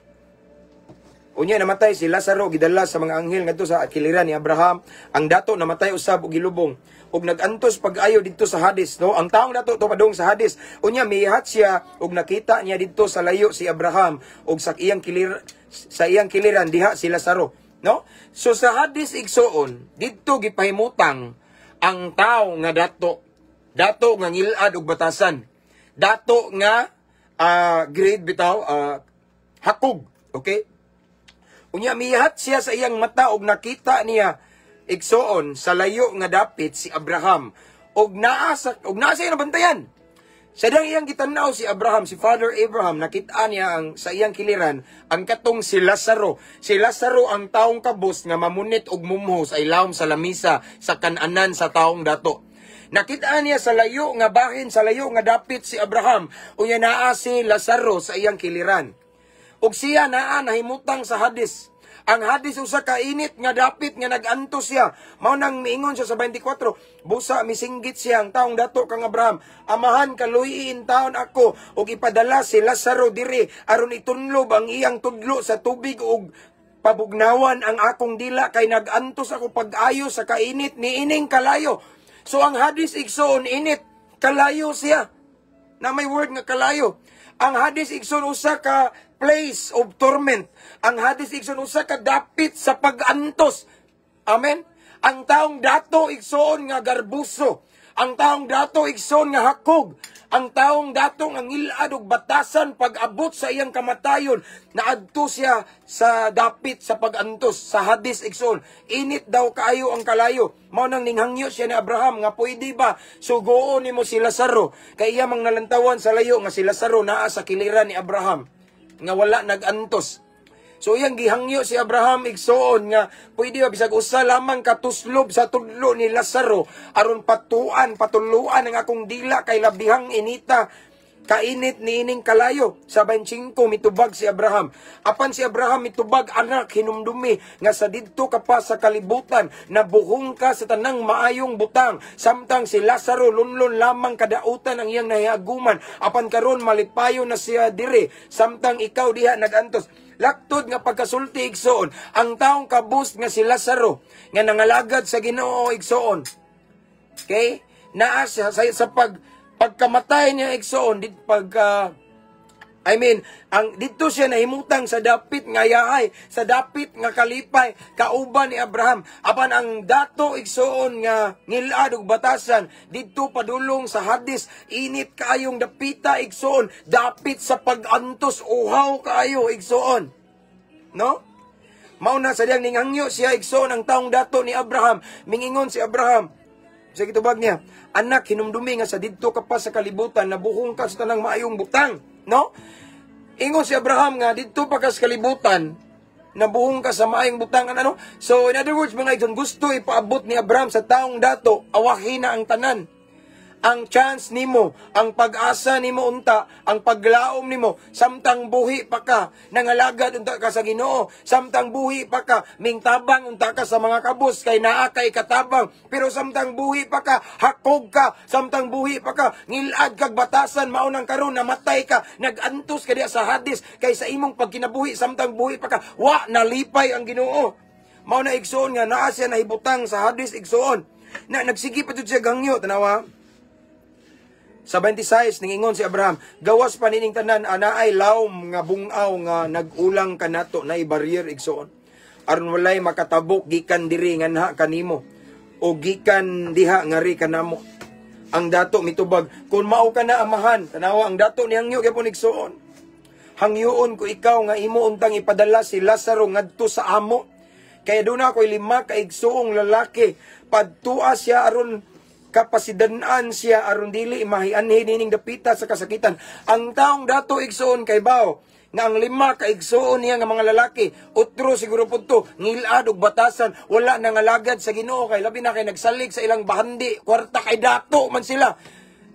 Unya namatay si Lazaro gidala sa mga anghel ngadto sa kiliran ni Abraham. Ang dato namatay usab og gilubong ug nagantos pag-ayo didto sa Hades, no? Ang taong dato padung sa Hades. Unya mihat siya ug nakita niya didto sa layo si Abraham ug sa iyang kiliran diha si Lazaro, no? So sa Hades igsoon didto gipahimutang ang tao nga dato nga ngilad ug batasan, dato nga grade bitaw hakog. Okay? Unya mihat siya sa iyang mata og nakita niya igsoon sa layo nga dapit si Abraham og naa sa iyang bantayan. Sa dang iyang gitanaw si Abraham, si Father Abraham, nakita niya sa iyang kiliran ang katong si Lazaro. Si Lazaro ang taong kabos nga mamunit og mumho sa ilawom sa lamisa sa kananan sa taong dato. Nakita niya sa layo nga bahin, sa layo nga dapit si Abraham. Unya naa si Lazaro sa iyang kiliran. Ug siya naa nahimutang sa Hades. Ang Hades usa ka init nga dapit nga nag-anto siya. Mao nang miingon siya sa 24, busa misinggit siya ang taong dato kang Abraham. Amahan kaluyin taon ako ug ipadala si Lazaro diri aron itunlob ang iyang tudlo sa tubig ug pabugnawan ang akong dila kay nag-antos ako pag-ayo sa kainit ni ining kalayo. So ang Hades igsoon init, kalayo siya. Na may word nga kalayo. Ang Hades igsoon usa ka place of torment. Ang Hades igsoon usa ka dapit sa pag-antos. Amen. Ang taong dato igsoon nga garbuso. Ang taong dato igsoon nga hakog. Ang taong dato nga ngilad ug batasan pag-abot sa iyang kamatayon, naadto siya sa dapit sa pag-antos sa Hades igsoon. Init daw kaayo ang kalayo. Mao nang ninghangyo siya ni Abraham nga pwede ba sugoon nimo si Lazaro kay iya mang nalantawan sa layo nga si Lazaro naa sa kiliran ni Abraham nga wala nag-antos. So iyang gihangyo si Abraham igsoon nga pwede ba bisag usa lamang katuslob sa tudlo ni Lazaro aron patuluan ang akong dila kay labihang inita kainit niining kalayo. Sa 25 mitubag si Abraham. Apan si Abraham mitubag anak hinumdumi nga sa didto ka pa sa kalibutan nabuhong ka sa tanang maayong butang. Samtang si Lazaro lunlon lamang kadautan ang iyang nahiaguman. Apan karon malipayo na siya dire. Samtang ikaw diha nagantos. Laktod nga pagkasulti igsoon ang taong kabus nga si Lazaro nga nangalagad sa Ginoo igsoon. Okay? Naa siya sa pagkamatay niya igsoon dito siya nahimutang sa dapit nga yahay, sa dapit nga kalipay kauban ni Abraham. Apan ang dato igsoon nga ngilad ug batasan didto padulong sa Hadis, init kaayong dapita igsoon, dapit sa pag-antos uhaw kaayo igsoon. No? Mao na sa diyang ninghangyo siya igsoon ang taong dato ni Abraham. Mingingon si Abraham sa gitubag niya, anak, hinumdumi nga sa didto ka pa sa kalibutan, nabuhong ka sa tanang maayong butang. No? Ingon si Abraham nga, didto pa ka sa kalibutan, nabuhong ka sa maayong butang. Ano? So, in other words, mga idol, gusto ipaabot ni Abraham sa taong dato, awahin na ang tanan. Ang chance nimo, ang pag-asa nimo unta, ang paglaom nimo, samtang buhi pa ka, nangalagad unta ka sa Ginoo, samtang buhi pa ka, mingtabang unta ka sa mga kabus, kay naa kay katabang, pero samtang buhi pa ka, hakog ka, samtang buhi pa ka, ngilad kag batasan, maunang karon namatay ka, nagantos ka diya sa Hadis, kay sa imong pagkinabuhi, samtang buhi pa ka, wa nalipay ang Ginoo. Mao na igsoon nga, naa siya nahibutang sa Hadis igsoon, na nagsigi pa jud siya gangyo, tanawa. Sa 26, ningingon si Abraham, gawas pa nining tanan, anaay lawom nga bungaw nga nag-ulang kanato na ibarrier igsoon. Aron walay makatabok gikan diri nga naha kanimo o gikan diha ngari kanamo. Ang dato mitubag, kung mao ka na amahan, tanawa ang dato ni hangyo gyapon igsoon. Hangyoon ko ikaw nga imo untang ipadala si Lazaro ngadto sa amo. Kaya doon ako 5 ka igsoong lalaki, padtua siya aron kapasidanaan siya aron dili mahianhi nining dapita sa kasakitan. Ang taong dato igsoon kay bao nga ang 5 ka igsoon niya nga mga lalaki, utro siguro pudto, ngilad og batasan, wala nangalagad sa Ginoo kay labi na kay nagsalig sa ilang bahandi, kwarta kay dato man sila.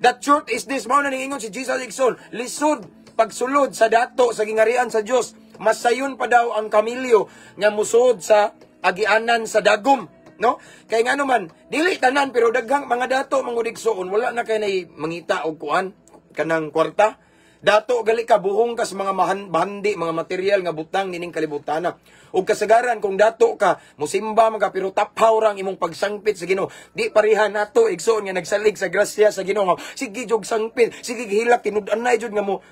The truth is this, mao na niingon si Jesus igsoon, lisod pagsulod sa dato sa gingarian sa Dios. Masayon pa daw ang kamilyo nga musod sa agianan sa dagom. No? Kay nga naman, dili tanan pero daghang mga dato mangudigsoon, wala na kay nay mangita og kuan kanang kwarta. Dato gali ka buhong ka sa mga bahandi, mga material nga butang nining kalibutana. Ug kasagaran kung dato ka, musimba mga pero taphaw rang imong pagsangpit sa Ginoo. Di pareha nato igsoon nga nagsalig sa grasya sa Ginoo. Sige jog sangpit, sige hilak tinud-anay jud nga mo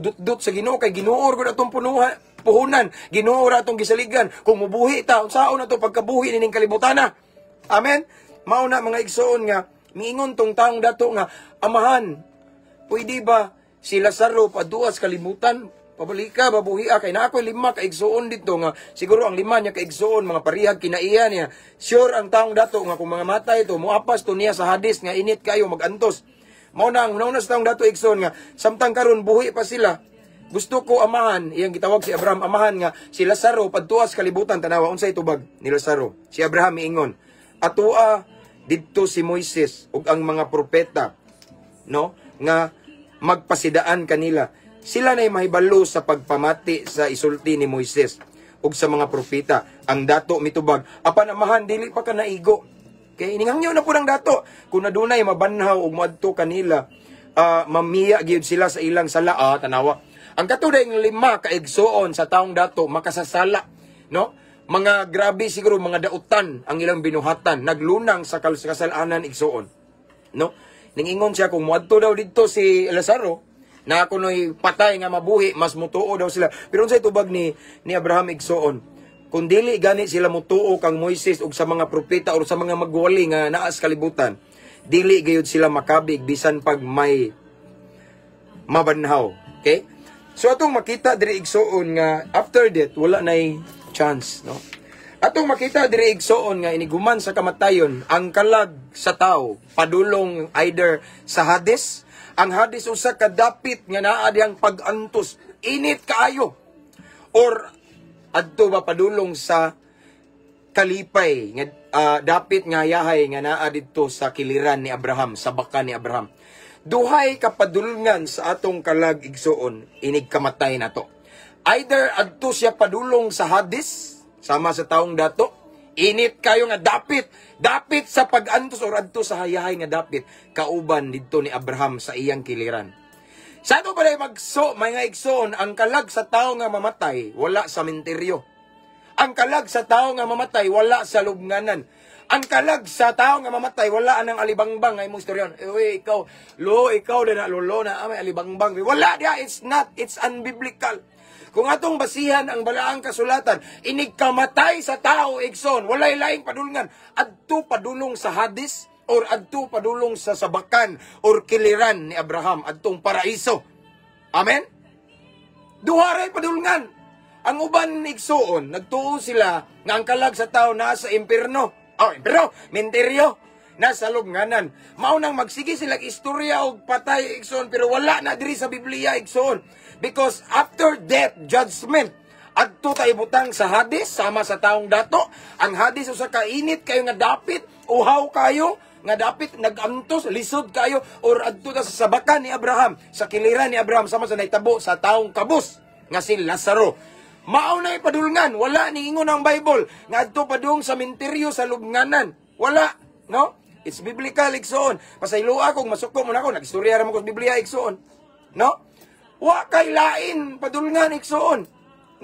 dut-dut sa Ginoo kay Ginoo gud atong puhunan, Ginoo ra atong gisaligan. Kung mubuhi ta unsaon na to pagkabuhi nining kalibutana. Amen. Mao na mga igsoon nga miingon tong taong dato nga, amahan, pwede ba si Lazaro paduas kalibutan? Pabalika, babuhi kay na ako 5 ka igsoon dito nga siguro ang 5 niya ka igsoon mga parihag kinaiya niya. Sure ang taong dato nga kung mga matay to muapas to niya sa Hadis nga init kayo magantos. Mao na ang sa taong dato igsoon nga samtang karon buhi pa sila. Gusto ko amahan, iyang gitawag si Abraham, amahan nga si Lazaro padtuas kalibutan, tanawa unsay tubag ni Lazaro. Si Abraham miingon, atua didto si Moises ug ang mga propeta, no, nga magpasidaan kanila. Sila nay mahibalo sa pagpamati sa isulti ni Moises ug sa mga propeta. Ang dato mitubag, apan amahan dili pa ka naigo. Kay iningangyo na po ng dato kung adunay mabanhaw ug moadto kanila, mamiya gyud sila sa ilang sala, tanawa. Ang katuday ng 5 ka igsoon sa taong dato makasasala, no? Mga grabe siguro mga dautan ang ilang binuhatan, naglunang sa kasalanan igsoon, no? Ningingon siya kung moadto daw didto si Lazaro na kunoy patay nga mabuhi, mas mutuo daw sila. Pero unsay tubag ni Abraham igsoon, kung dili gani sila mutuo kang Moises ug sa mga propeta o sa mga magwali nga naas kalibutan, dili gayud sila makabig bisan pag may mabanhaw. Okay? So atong makita diri igsoon nga after that wala nay chance, no? Atong makita diri igsoon nga iniguman sa kamatayon ang kalag sa tao padulong either sa Hadis, ang Hadis usa ka dapit nga naa diyang pag-antos, init kaayo, or adto ba padulong sa kalipay nga dapit nga yahay nga naa didto sa kiliran ni Abraham, sa baka ni Abraham. duhay kapadulngan sa atong kalag igsoon, inig kamatay na to. Either adto siya padulong sa Hades, sama sa taong dato, init kayo nga dapit sa pag-antos or adto sa hayahay nga dapit, kauban dito ni Abraham sa iyang kiliran. Sa ato pala mga igsoon, ang kalag sa tao nga mamatay, wala sa menteryo. Ang kalag sa tao nga mamatay, wala sa lubnganan. Ang kalag sa tao nga mamatay, wala anang alibangbang ay mong istoryon. Ikaw na lolo na amay alibangbang. Wala dia, it's unbiblical. Kung atong basihan ang balaang kasulatan, inig kamatay sa tao, igsoon, walay laing padulngan, adto padulong sa Hades, or adto padulong sa sabakan, or kiliran ni Abraham, adtong paraiso. Amen? Duharay padulngan. Ang uban igsoon, nagtuo sila nga ang kalag sa tao nasa impierno. Menteryo, nasa lubnganan. Maunang magsige sila istorya o patay igsoon, pero wala na diri sa Biblia igsoon. Because after death, judgment, adto tayo butang sa Hades, sama sa taong dato. Ang Hades usa ka init kayo nga dapit, uhaw kayo, nga dapit nagantos, lisod kayo, or adto ta sa sabakan ni Abraham, sa kiliran ni Abraham, sama sa naitabo sa taong kabus, nga si Lazaro. Mao na ipadulngan, wala ni ingon ang Bible, nga adto padung sa menteryo sa lubnganan. Wala, no? It's biblical, igsoon. Pasayloa kung masuko mo na ako, nag-istorya ra mo ko sa Biblia, igsoon. No? Wa kay lain padulngan, igsoon.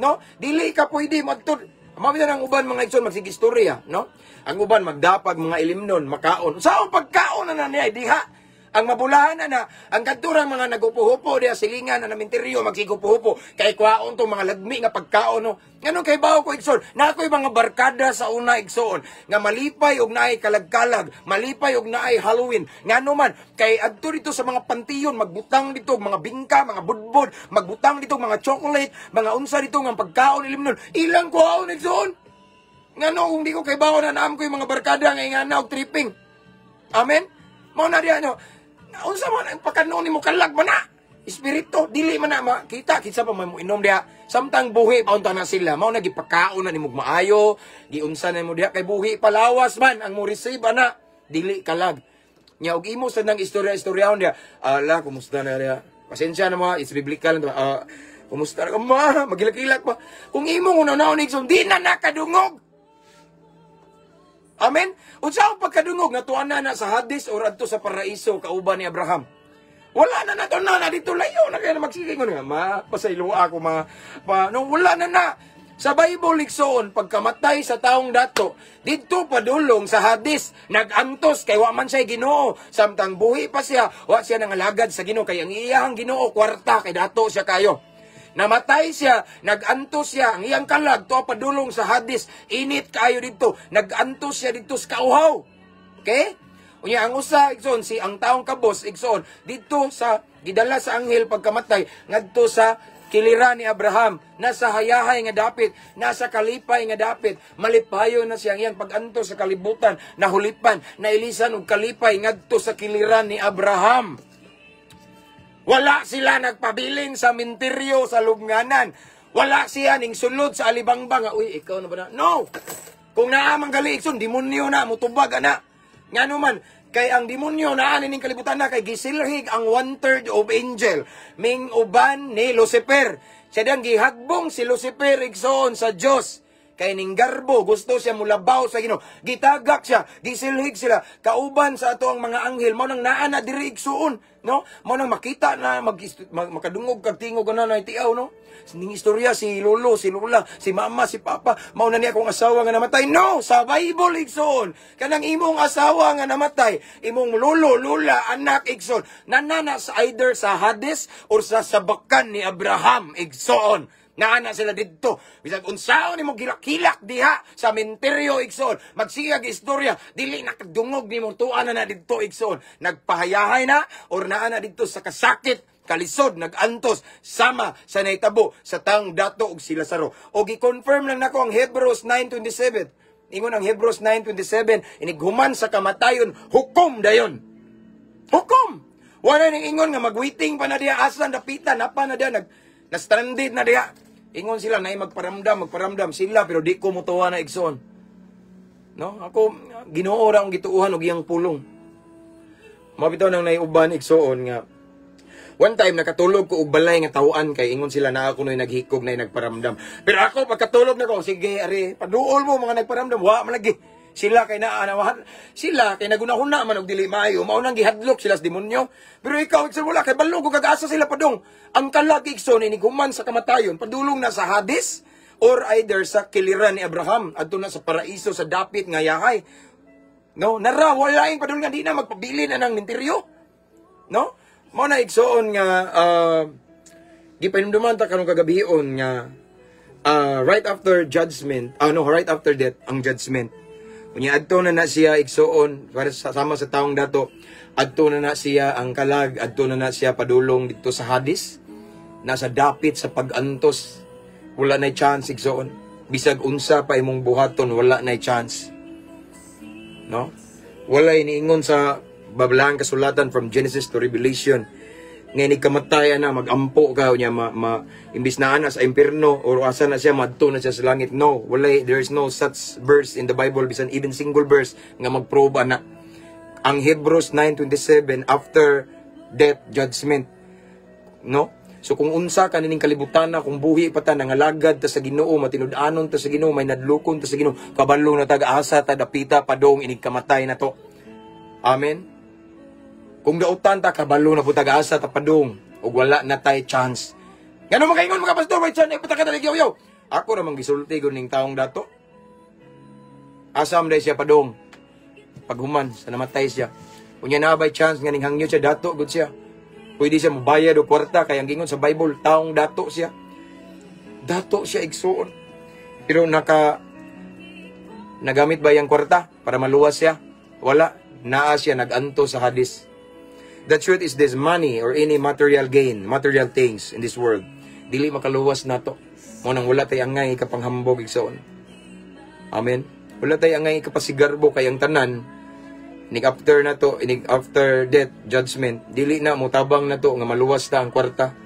No? Dili ka pwede magtud. Mamitan ang uban mga igsoon magsigistorya, no? Ang uban magdapag mga ilimnon, makaon. Sa pagkaon na niya diha. Ang mabulahan na ang kadturang mga nagupuhupo diya silingan na menteryo magsigupuhupo kay kwaon to mga lagmi nga pagkaon no. Ngano kay bawo ko igsoon, na ako'y mga barkada sa una igsoon nga malipay og naay kalagkalag, malipay og naay Halloween. Ngano man kay adto dito sa mga pantiyon magbutang dito mga bingka, mga budbod, magbutang dito mga chocolate, mga unsa dito nga pagkaon ilimnon. Ilang kuhaon igsoon. Ngano kung di ko kay bawo na naam ko yung mga barkada nga ingana og tripping. Amen. Mao na diya no. Unsa man ang pagkanon nimo kalag man na? Espiritu dili man na makita kinsa pa mo inom diha. Samtang buhi paunta na sila. Mao na gipakaon na nimo maayo, giunsa na mo diha kay buhi palawas man ang mo receive ana, dili kalag. Nya og imo sa nang istorya-istoryahon diha. Ala kumusta na diha? Pasensya na mo, it's biblical. Kumusta ka ma? Magilak-ilak pa. Kung imo unaw-unaw ni di na nakadungog. Amen? Unsa ang pagkadungog na tuan na sa Hades or adto sa paraiso kauban ni Abraham? Wala na nato na dito layo na kaya magsigingon nga pasaylo ako no wala na. Sa Bible igsoon pagkamatay sa taong dato didto padulong sa Hades nagantos kay wa man siya Ginoo samtang buhi pa siya wa siya nangalagad sa Ginoo kay ang iyang Ginoo kwarta kay dato siya kayo. Namatay siya, nagantos siya, ang iyang kalag, to padulong sa Hades, init kayo dito, nagantos siya dito sa kauhaw. Okay? Unya ang usa, igsoon, si ang taong kabos, igsoon, dito sa, gidala sa anghel pagkamatay, ngadto sa kiliran ni Abraham, nasa hayahay nga dapit, nasa kalipay nga dapit, malipayo na siya, ang iyang paganto sa kalibutan, nahulipan, nailisan og kalipay, ngadto sa kiliran ni Abraham. Wala sila nagpabilin sa menteryo sa lubnganan. Wala siya ning sulod sa alibangbang. Uy, ikaw na ba na? No! Kung naamang galikson, demonyo na, mutubag na. Nga naman, kay ang demonyo na anin ning kalibutan na, kay gisilhig ang 1/3 of angel. Ming uban ni Lucifer. Siya dang gihagbong si Lucifer igsoon sa Diyos. Kay ning garbo, gusto siya mulabaw sa Ginoo. Gitagak siya, gisilhig sila. Kauban sa ato ang mga anghel, mao nang naa na diri igsuon, no? Mao nang makita na makadungog kag tingog na itiaw, no? Ning istorya si lolo, si lola, si mama, si papa, mao na niya akong asawa nga namatay. No, sa Bible igsoon, kanang imong asawa nga namatay, imong lolo, lola, anak igsoon, nanana sa either sa Hades or sa sabakan ni Abraham igsoon. Naana sila dito. Bisag unsaon nimo gilak-kilak diha sa menteryo igsoon. Magsigag istorya, dili nakadungog nimo tuan na dito igsoon. Nagpahayahay na or naana dito sa kasakit, kalisod, nagantos sama sa naitabo sa taong dato og si Lazaro. O gi-confirm lang nako ang Hebrews 9:27. Ingon ang Hebrews 9:27, inighuman sa kamatayon, hukom dayon. Hukom. Wala ning ingon nga magwaiting pa na diha asan dapitan napa na diha na-stranded na diha. Ingon sila na magparamdam sila pero di ko mutuwa na igsoon. No? Ako Ginoo ra ang gituuhan og iyang pulong. Mabitaw nang naiuban igsoon nga one time nakatulog ko og balay nga tawaan kay ingon sila na ako noy naghikog na nagparamdam. Pero ako pagkatulog na ko, sige ari, paduol mo mga nagparamdam, wa man lagi. Sila kay naanawahan, sila kay nagunahuna man og dili maayo, mao nang gihadlok sila sa demonyo. Pero ikaw igsoon wala kay balog og kag-asa sila padong. Ang kalag igsoon ini human sa kamatayon, padulong na sa Hades or either sa kiliran ni Abraham adto na sa paraiso sa dapit nga yahay. No, nara walaing padulong nga di na magpabili na ng minteryo. No? Mao na igsoon nga gipahinumduman ta karong kagabion nga right after judgment, right after death ang judgment. Unya adto na siya igsoon para sama sa taong dato. Adto na siya ang kalag, adto na siya padulong dito sa Hades. Nasa dapit sa pag-antos. Wala na chance igsoon. Bisag unsa pa imong buhaton, wala na chance. No? Wala iniingon sa bablaan kasulatan from Genesis to Revelation nga kamatayan na magampo ka niya imbis na ana sa impierno or asa na siya madto na siya sa langit. No, wala, there is no such verse in the Bible, bisan even single verse nga magprobe na. Ang Hebrews 9:27 after death judgment, no? So kung unsa ka nining kalibutan na, kung buhi pa ta nangalagad ta sa Ginoo, matinud-anon ta sa Ginoo, may nadlukon ta sa Ginoo, kabalo na tag-asa ta dapita padong inig kamatay na to. Amen. Kung dautan ta kabalo na po tag-asa ta padung ug wala na tay chance. Ngano makaingon mga pastor, may chance ipata ka daligyaw yaw. Ako ra mang gisulti gud ning taong dato. Asam day siya padung. Paghuman sa namatay siya. Unya na bay chance nga ning hangyo siya dato gud siya. Pwede siya mobayad og kwarta kay ang gingon sa Bible taong dato siya. Dato siya igsuon. Pero nagamit ba yang kwarta para maluwas siya? Wala. Naa siya naganto sa Hades. The truth is this, money or any material gain, material things in this world, dili makaluwas nato. Mo nang wala tay angay kapanghambog igsoon. Amen. Wala tay angay kapasigarbo kay ang tanan inig after nato, inig after death judgment, dili na motabang nato nga maluwas ta ang kwarta,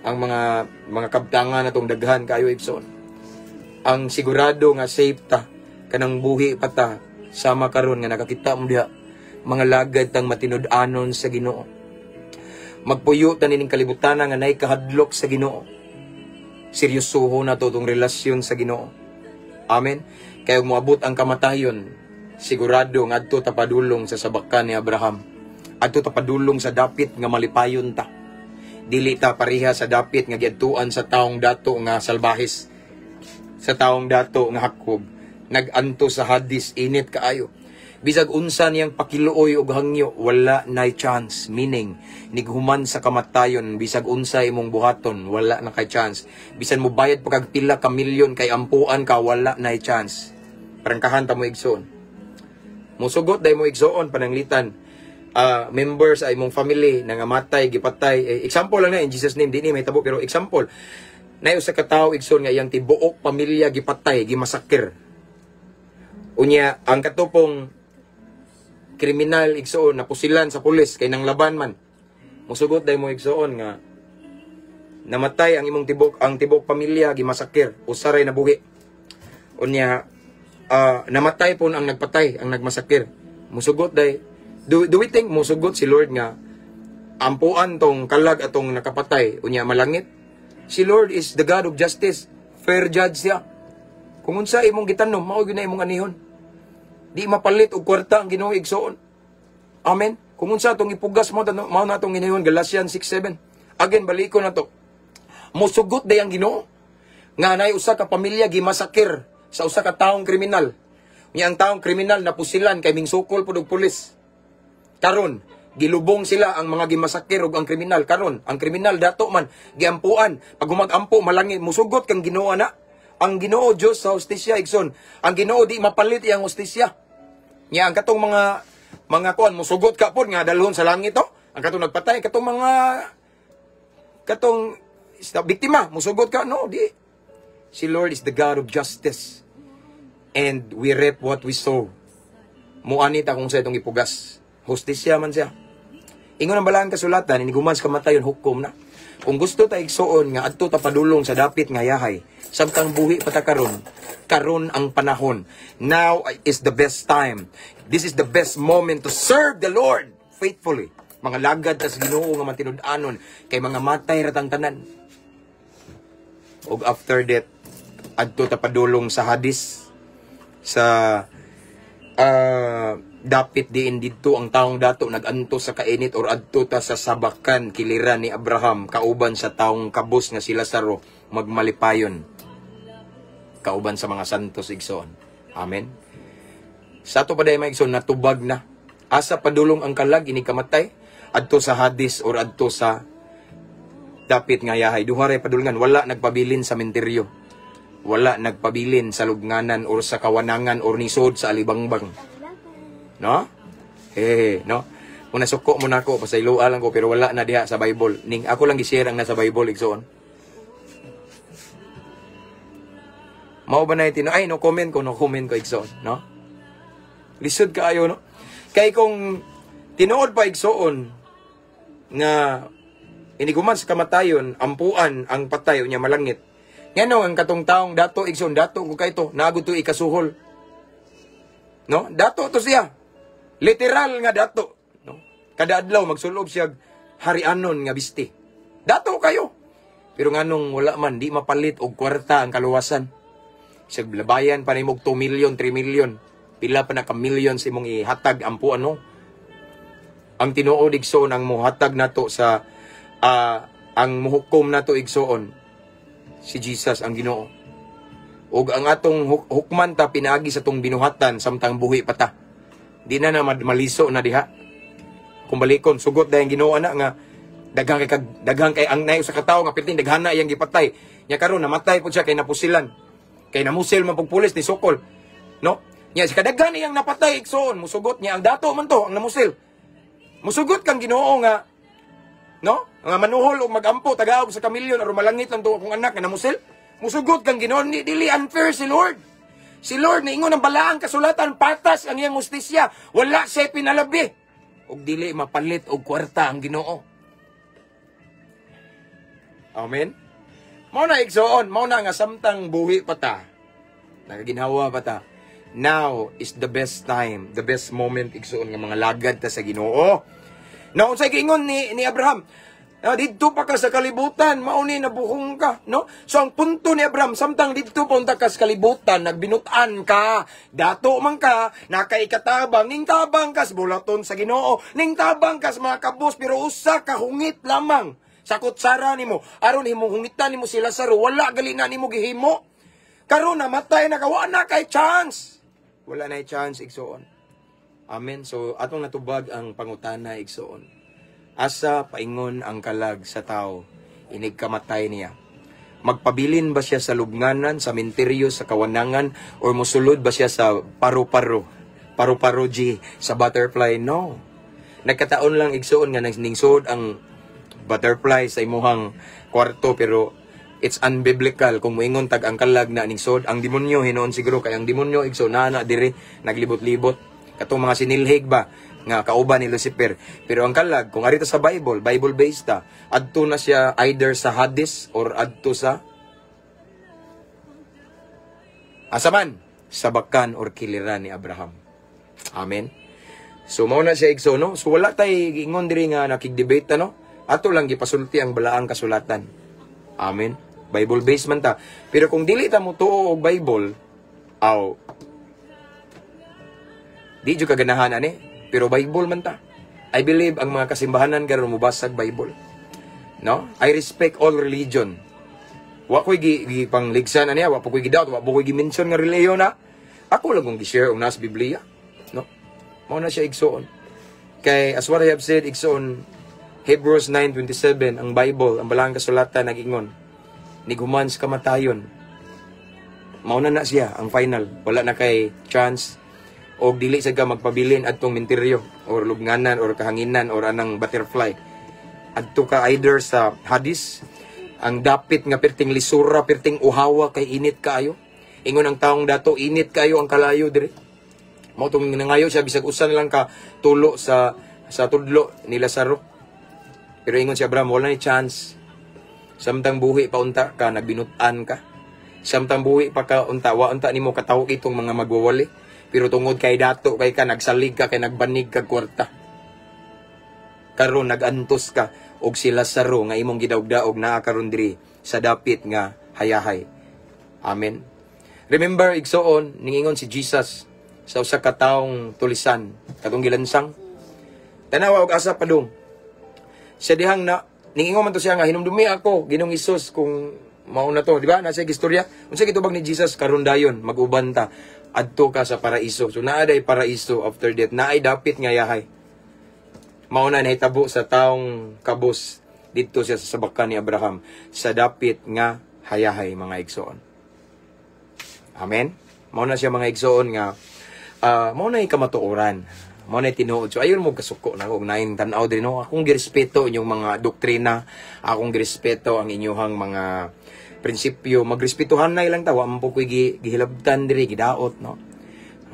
ang mga kabtangan natong daghan kayo igsoon. Ang sigurado nga safe ta kanang buhi pa ta sama karon nga nakakita mo diha mga lagad tang matinud-anon sa Ginoo. Magpuyo ta nining kalibutan nga nay kahadlok sa Ginoo. Seryosoho na to tong relasyon sa Ginoo. Amen. Kaya moabot ang kamatayon, sigurado nga adto ta padulong sa sabakan ni Abraham. Adto ta padulong sa dapit nga malipayon ta. Dili ta pareha sa dapit nga giadtuan sa taong dato nga salbahis. Sa taong dato nga hakog, naganto sa Hades, init kaayo. Bisag unsa niyang pakiluoy og hangyo, wala nay chance. Meaning, nighuman sa kamatayon, bisag unsa imong buhaton, wala na kay chance. Bisan mo bayad pa kag pila ka milyon kay ampuan ka, wala nay chance. Prangkahan ta mo igsoon. Musugot day mo igsoon pananglitan. Members ay imong family nangamatay, gipatay. Example lang na in Jesus name, dinhi may tabo pero example. Nay usa ka tawo igsoon nga iyang tibuok pamilya gipatay, gimasakir. Unya ang katupong kriminal igsoon napusilan sa pulis kay nang laban man. Musugot day mo igsoon nga namatay ang imong tibok pamilya gimasakir, usaray na buhi. Unya namatay pon ang nagpatay, ang nagmasakir. Musugot day do we think musugot si Lord nga ampuan tong kalag atong nakapatay unya malangit? Si Lord is the God of justice, fair judge siya. Kung unsa imong gitanom, mao gyud na imong anihon. Di mapalit og kwarta ang Ginoo igsoon. Amen. Kung unsa tong ipugas mo mao na tong ginahon Galatians 6:7. Again baliko na to. Musugot day ang Ginoo nga nay usa ka pamilya gimasakir sa usa ka taong kriminal. Nya ang taong kriminal napusilan kay mingsukol pud og pulis. Karon gilubong sila ang mga gimasakir ug ang kriminal. Karon ang kriminal dato man giampuan. Pag humag-ampo malangit musugot kang Ginoo na. Ang Ginoo Dios sa hustisya igsoon. Ang Ginoo di mapalit iyang hustisya. Nya ang katong mga kuan musugot ka pod nga dalhon sa langit to. Ang katong nagpatay katong biktima musugot ka no di. Si Lord is the God of justice. And we reap what we sow. Muani ta kung sa itong ipugas. Hustisya man siya. Ingon ang balang kasulatan iniguman sa kamatayon hukom na. Kung gusto ta igsuon nga adto ta padulong sa dapit nga yahay, samtang buhi pa ta karon ang panahon. Now is the best time. This is the best moment to serve the Lord faithfully. Mga lagad tas Ginoo nga matinud-anon kay mga matay ratang tanan. Og after that, adto ta padulong sa hadis sa dapit diin didto ang taong dato naganto sa kainit or adto ta sa sabakan kiliran ni Abraham kauban sa taong kabus nga si Lazaro magmalipayon kauban sa mga santos igsoon. Amen. Sa ato pa day mga igsoon natubag na asa padulong ang kalag ini kamatay adto sa hadis or adto sa dapit nga yahay. Duha ray padulungan, wala nagpabilin sa menteryo. Wala nagpabilin sa lubnganan or sa kawanangan or nisod sa alibangbang. No? No? Kung nasuko mo na ako, pasayloa lang ko, pero wala na diha sa Bible. Ning ako lang gi-share ang nasa Bible, igsoon. Mao ba na itino? Ay, no comment ko, igsoon. No? Lisod ka ayo, no? Kay kung tinuod pa igsoon, nga iniguman sa kamatayon, ampuan ang patayo niya malangit. Ngano ang katong taong dato igsoon, dato ko kay to, naagod to ikasuhol. No? Dato to siya. Literal nga dato, no? Kada adlaw magsulob siya harianon nga bisti. Dato kayo. Pero nganong wala man di mapalit og kwarta ang kaluwasan. Siya labayan pa nimog 2 million, 3 million. Pila pa na ka million si mong ihatag ampuan no. Ang tinuod igsoon ang muhatag nato sa ang muhukom nato igsoon si Jesus ang Ginoo. Ug ang atong hukman ta pinaagi sa tong binuhatan samtang buhi pa ta. Di na maliso na diha. Kung balikon sugot dayang Ginoo ana nga daghang kay ang nayo sa katawo nga pitin daghana iyang gipatay. Nya karon namatay pud siya kay napusilan. Kay namusil man pug pulis ni sokol. No? Nya si kadaghan iyang napatay igsoon musugot niya ang dato man to ang namusil. Musugot kang Ginoo nga no? Nga manuhol o magampo tagaog sa kamilyon aron malangit lang to akong anak nga namusil. Musugot kang Ginoo dili unfair si Lord. Si Lord niingon ang balaang kasulatan patas ang iyang hustisya. Wala siya pinalabi. Og dili mapalit og kwarta ang Ginoo. Amen. Mao na igsoon, mao na nga samtang buhi pa ta. Nagaginhawa pa ta. Now is the best time, the best moment igsoon nga mga lagad ta sa Ginoo. Now unsay giingon ni Abraham? Dito pa ka sa kalibutan, mauni nabuhong ka, no? So ang punto ni Abraham, samtang dito punta ka sa kalibutan, nagbinutan ka, dato man ka, nakaikatabang, ning tabang ka sa bulaton sa Ginoo, ning tabang ka sa mga kabos, pero usa ka hungit lamang sa kutsara nimo. Aron himo hungitan nimo si Lazaro, wala gali na nimo gihimo. Karon namatay na ka, wala na kay chance. Wala na chance igsoon. Amen. So atong natubag ang pangutana igsoon. Asa paingon ang kalag sa tao, inig kamatay niya. Magpabilin ba siya sa lubnganan, sa menteryo, sa kawanangan, or musulod ba siya sa paru-paro, sa butterfly? No. Nagkataon lang igsoon nga ningsod ang butterfly sa imuhang kwarto, pero it's unbiblical. Kung moingon tag ang kalag na ningsod, ang demonyo hinoon siguro, kay ang demonyo igsoon na dire, naglibot-libot. Katong mga sinilhig ba, nga kauban ni Lucifer. Pero ang kalag, kung arito sa Bible based ta, adto na siya either sa hadis or adto sa asaman, sabakan or kiliran ni Abraham. Amen. So mao na siya igso, no? So wala tay ingon diri nga nakig-debate no? Ato lang gipasulti ang balaang kasulatan. Amen. Bible based man ta. Pero kung dili ta mo tuo og Bible, di jud kaganahan ani. Pero Bible man ta. I believe ang mga kasimbahanan karon mubasag Bible. No? I respect all religion. Wa ko'y gipangligsan aniya, wa ko'y gidawat, wa ko'y gi-mention nga reliyon na. Ako lang kung gi-share og nas Biblia, no? Mao na siya igsoon. Kay as what I have said igsoon Hebrews 9:27 ang Bible, ang balaang kasulatan nag-ingon, niguman sa kamatayon. Mao na siya ang final. Wala na kay chance o dili sa ka magpabilin adtong menteryo or lubnganan or kahanginan or anang butterfly. Adto ka either sa hadis, ang dapit nga perting lisura, perting uhawa kay init kaayo. Ingon ang taong dato, init kaayo ang kalayo dire. Mao tong nangayo siya bisag usan lang ka tulo sa tudlo ni Lazaro. Pero ingon si Abraham, wala ni chance. Samtang buhi pa unta ka, nagbinutan ka. Samtang buhi pa ka unta, wa unta nimo katawo itong mga magwawali. Pero tungod kay dato kay ka nagsalig ka kay nagbanig ka kwarta. karon nagantos ka og si Lazaro nga imong gidaog-daog naa karon diri sa dapit nga hayahay. Amen. Remember igsoon ningingon si Jesus sa usa ka taong tulisan katong gilansang. Tanawa og asa padung. Siya dihang na ningingon man to siya nga hinumdumi ako Ginoong Hesus kung mao na to, di ba? Nasa istorya. Unsa gitubag ni Jesus karon dayon mag-ubanta adto ka sa paraiso. So naa day paraiso after death. Naay dapit nga yahay. Mao na nahitabo sa taong kabus dito siya sa sabakan ni Abraham sa dapit nga hayahay mga igsoon. Amen. Mao na siya mga igsoon nga mao na kamatuoran. Mao na tinuod. So ayon mo kasuko na og nain tan-aw din no. Akong girespeto inyong mga doktrina, akong girespeto ang inyong mga prinsipyo. Magrespetuhan na ilang tawa man po koy gihilabtan diri gidaot no.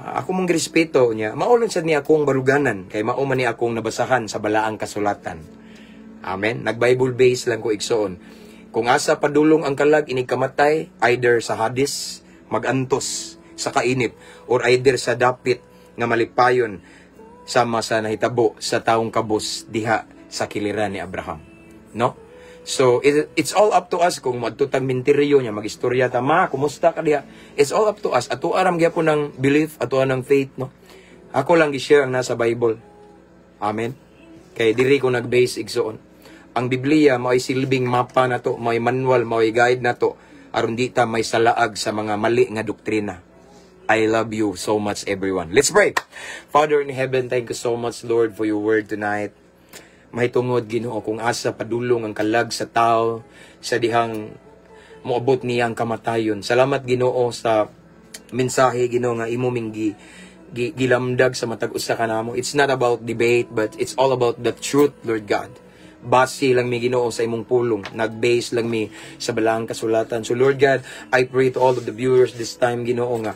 Ako mong girespeto niya. Maulan sad ni akong baruganan kay mao man ni akong nabasahan sa balaang kasulatan. Amen. Nag-Bible base lang ko igsoon. Kung asa padulong ang kalag inig kamatay either sa hadis, magantos sa kainip or either sa dapit nga malipayon sama sa nahitabo sa taong kabus diha sa kiliran ni Abraham. No? So, it's all up to us kung magtutang minteriyo niya, mag-istorya tama, kumusta ka diha. It's all up to us. Ato aram gyapon ng belief, ato ng faith, no? Ako lang gi-share ang nasa Bible. Amen. Kay diri ko nag-base igsoon. Ang Biblia may silbing mapa na to, may manual, may guide na to. Aron di ta may salaag sa mga mali nga doktrina. I love you so much, everyone. Let's pray. Father in heaven, thank you so much, Lord, for your word tonight. Mahitungod Ginoo kung asa padulong ang kalag sa tao sa dihang moabot niya ang kamatayon. Salamat Ginoo sa mensahe Ginoo nga imo ming gilamdag sa matag usa kanamo. It's not about debate but it's all about the truth, Lord God. Base lang mi Ginoo sa imong pulong, nag-base lang mi sa balaang kasulatan. So Lord God, I pray to all of the viewers this time Ginoo nga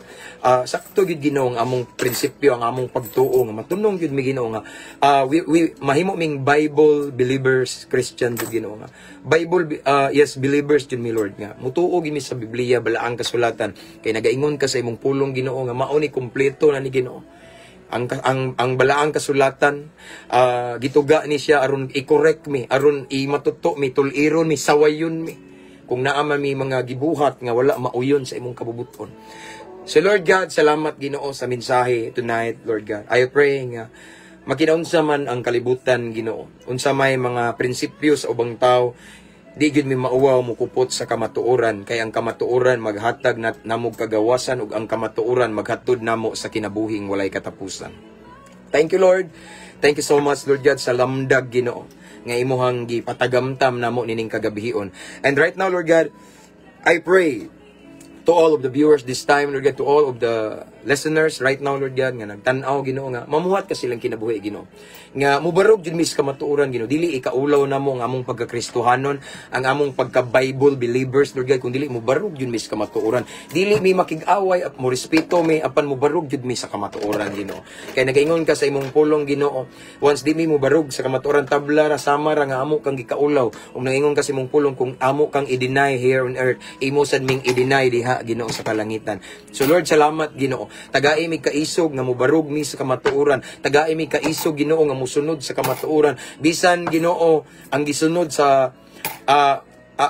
sakto gid Ginoo ang among prinsipyo, ang among pagtuo nga matunong gid mi Ginoo nga we mahimo ming Bible believers, Christian gid Ginoo nga. Bible yes believers gid mi Lord nga. Mutuo gid mi sa Biblia balaang kasulatan kay nagaingon ka sa imong pulong Ginoo nga mao ni kompleto na ni Ginoo. Ang balaang kasulatan gituga ni siya aron i-correct mi, aron i-matuto mi, tuliron mi, sawayon mi kung naa man mi mga gibuhat nga wala mauyon sa imong kabubuton. So Lord God, salamat Ginoo sa mensahe tonight, Lord God. I pray nga makinaunsa man ang kalibutan Ginoo. Unsa may mga prinsipyo sa ubang tao di gid mi mauwaw mo kupot sa kamatuoran kay ang kamatuoran maghatag namog kagawasan ug ang kamatuoran maghatod namo sa kinabuhing walay katapusan. Thank you Lord. Thank you so much Lord God sa lamdag Ginoo nga imuhang gipatagamtam namo nining kagabihon. And right now Lord God, I pray to all of the viewers this time Lord God, to all of the listeners right now Lord God nga nagtan-aw Ginoo nga mamuhat ka silang kinabuhi Ginoo. Nga mubarog jud mis kamatuoran Ginoo, dili ikaulaw namo ang among pagkakristohanon, ang among pagka-Bible believers Lord God, kun dili mubarog jud mis kamatuoran. Dili mi makig-away at mo respeto mi apan mubarog jud mi sa kamatuoran Ginoo. Kay nagaingon ka sa imong pulong Ginoo, once di mi mubarog sa kamatuoran tabla ra sama ra nga amo kang gikaulaw. Ug nangingon ka sa imong pulong kung amo kang i-deny here on earth, imo sad ming i-deny diha Ginoo sa kalangitan. So Lord, salamat Ginoo. Tagai mi kaisog nga mubarog mi sa kamatuoran. Tagai mi kaisog Ginoo nga musunod sa kamatuoran. Bisan Ginoo ang gisunod sa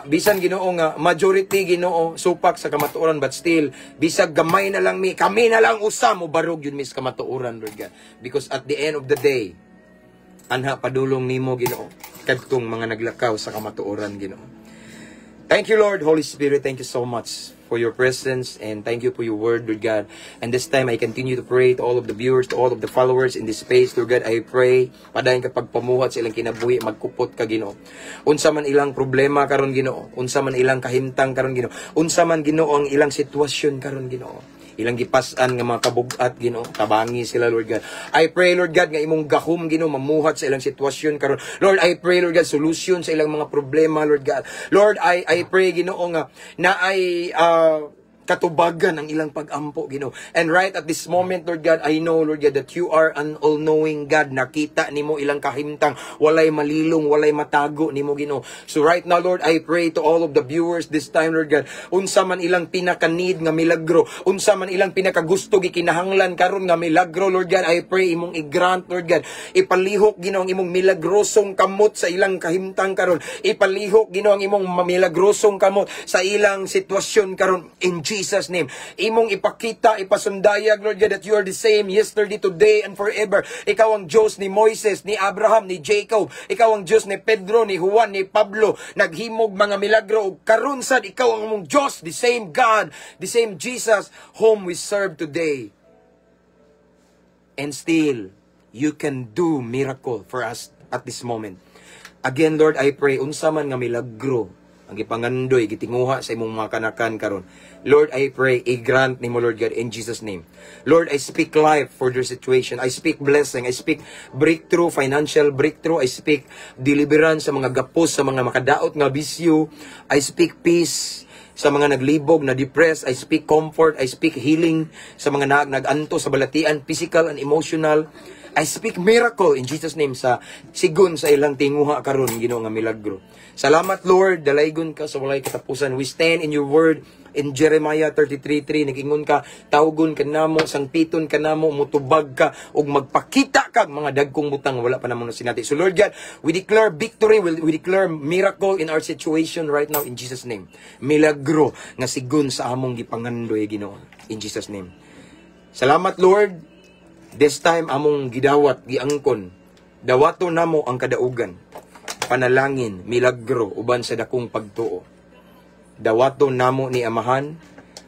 bisan Ginoo nga majority Ginoo supak sa kamatuoran but still bisag gamay na lang mi, kami na lang usa mubarog yun mi sa kamatuoran Lord God. Because at the end of the day, anha padulong nimo Ginoo kadtong mga naglakaw sa kamatuoran Ginoo. Thank you Lord, Holy Spirit, thank you so much for your presence and thank you for your word, Lord God. And this time I continue to pray to all of the viewers, to all of the followers in this space, Lord God. I pray padayon kapag pamuhat sa ilang kinabuhi, magkupot ka Ginoo. Unsa man ilang problema karon Ginoo, unsa man ilang kahimtang karon Ginoo, unsa man Ginoo ang ilang sitwasyon karon Ginoo, ilang gipas-an nga mga kabugat Ginoo, tabangi sila Lord God. I pray Lord God nga imong gahom Ginoo mamuhat sa ilang sitwasyon karon. Lord, I pray Lord God solution sa ilang mga problema Lord God. Lord, I pray Ginoo nga na ay katubagan ang ilang pag-ampo, Ginoo. And right at this moment, Lord God, I know, Lord God, that you are an all-knowing God. Nakita nimo ilang kahimtang, walay malilong, walay matago nimo, Ginoo. So right now, Lord, I pray to all of the viewers this time, Lord God, unsa man ilang pinaka-need nga milagro, unsa man ilang pinaka-gusto gikinahanglan karon nga milagro, Lord God, I pray imong i-grant, Lord God, ipalihok, Ginoo, ang imong milagrosong kamot sa ilang kahimtang karon. Ipalihok, Ginoo, ang imong milagrosong kamot sa ilang sitwasyon karon, in Jesus name. Imong ipakita, ipasundayag, Lord God, that you are the same yesterday, today, and forever. Ikaw ang Diyos ni Moises, ni Abraham, ni Jacob. Ikaw ang Diyos ni Pedro, ni Juan, ni Pablo. Naghimog mga milagro. Ug karon sad, ikaw ang among Diyos, the same God, the same Jesus, whom we serve today. And still, you can do miracle for us at this moment. Again, Lord, I pray, unsa man nga milagro ang gipangandoy, gitinguha sa imong mga kanakan karon. Lord, I pray, i-grant nimo, Lord God, in Jesus' name. Lord, I speak life for their situation. I speak blessing. I speak breakthrough, financial breakthrough. I speak deliverance sa mga gapos, sa mga makadaot nga bisyo. I speak peace sa mga naglibog, na depressed. I speak comfort. I speak healing sa mga naganto sa balatian, physical and emotional. I speak miracle in Jesus' name sa sigun sa ilang tinguha karon, Ginoo, nga milagro. Salamat, Lord, dalaygon ka sa walay katapusan. We stand in your word in Jeremiah 33:3. Nagingon ka, tawgon ka namo, sangpiton ka namo, mutubag ka, ug magpakita kag mga dagkong butang wala pa namang nasinati. So Lord God, we declare victory, we declare miracle in our situation right now in Jesus' name. Milagro nga sigun sa among gipangandoy, Ginoo, in Jesus' name. Salamat, Lord. This time among gidawat, giangkon, dawato namo ang kadaugan, panalangin, milagro, uban sa dakong pagtuo. Dawato namo ni Amahan,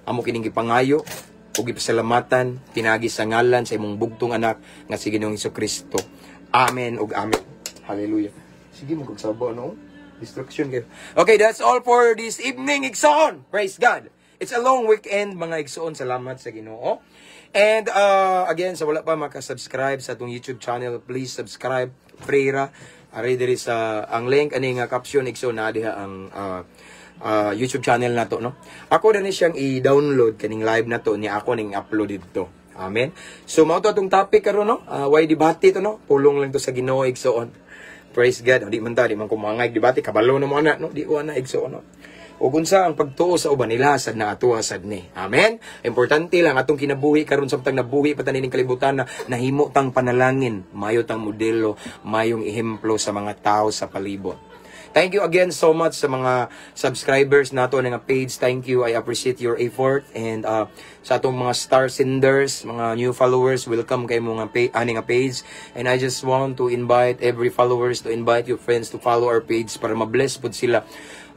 amo kining gipangayo, ug gipasalamatan, pinagi sa ngalan sa imong bugtong anak, nga si Ginoong Hesukristo. Amen ug amen. Hallelujah. Sige mo kag sabo, no? Destruction kayo. Okay, that's all for this evening, Igsoon. Praise God. It's a long weekend, mga Igsoon. Salamat sa Ginoo. And again, sa wala pa maka-subscribe sa atong YouTube channel, please subscribe. Freira, aray diri sa ang link ani nga caption, Igsoon, na diha ang YouTube channel nato, no. Ako na ni siyang i-download kaning live nato ni ako ning upload dito. Amen. So mao to atong topic karon, no. Why debate to, no. Pulong lang to sa Ginoo, Igsoon. Praise God. Di man ko mangay debate, kabalo na mo ana, no. Di ko ana, Igsoon, no. O kunsa ang pagtuo sa uban nila sad na atuwa sad ni. Amen. Importante lang atong kinabuhi karon samtang nabuhi pa tanin kalibutan na nahimo tang panalangin, mayo tang modelo, mayong ehemplo sa mga tao sa palibot. Thank you again so much sa mga subscribers nato nga page. Thank you. I appreciate your effort, and sa atong mga star senders, mga new followers, welcome kay mo nga page. And I just want to invite every followers to invite your friends to follow our page para ma-bless pud sila.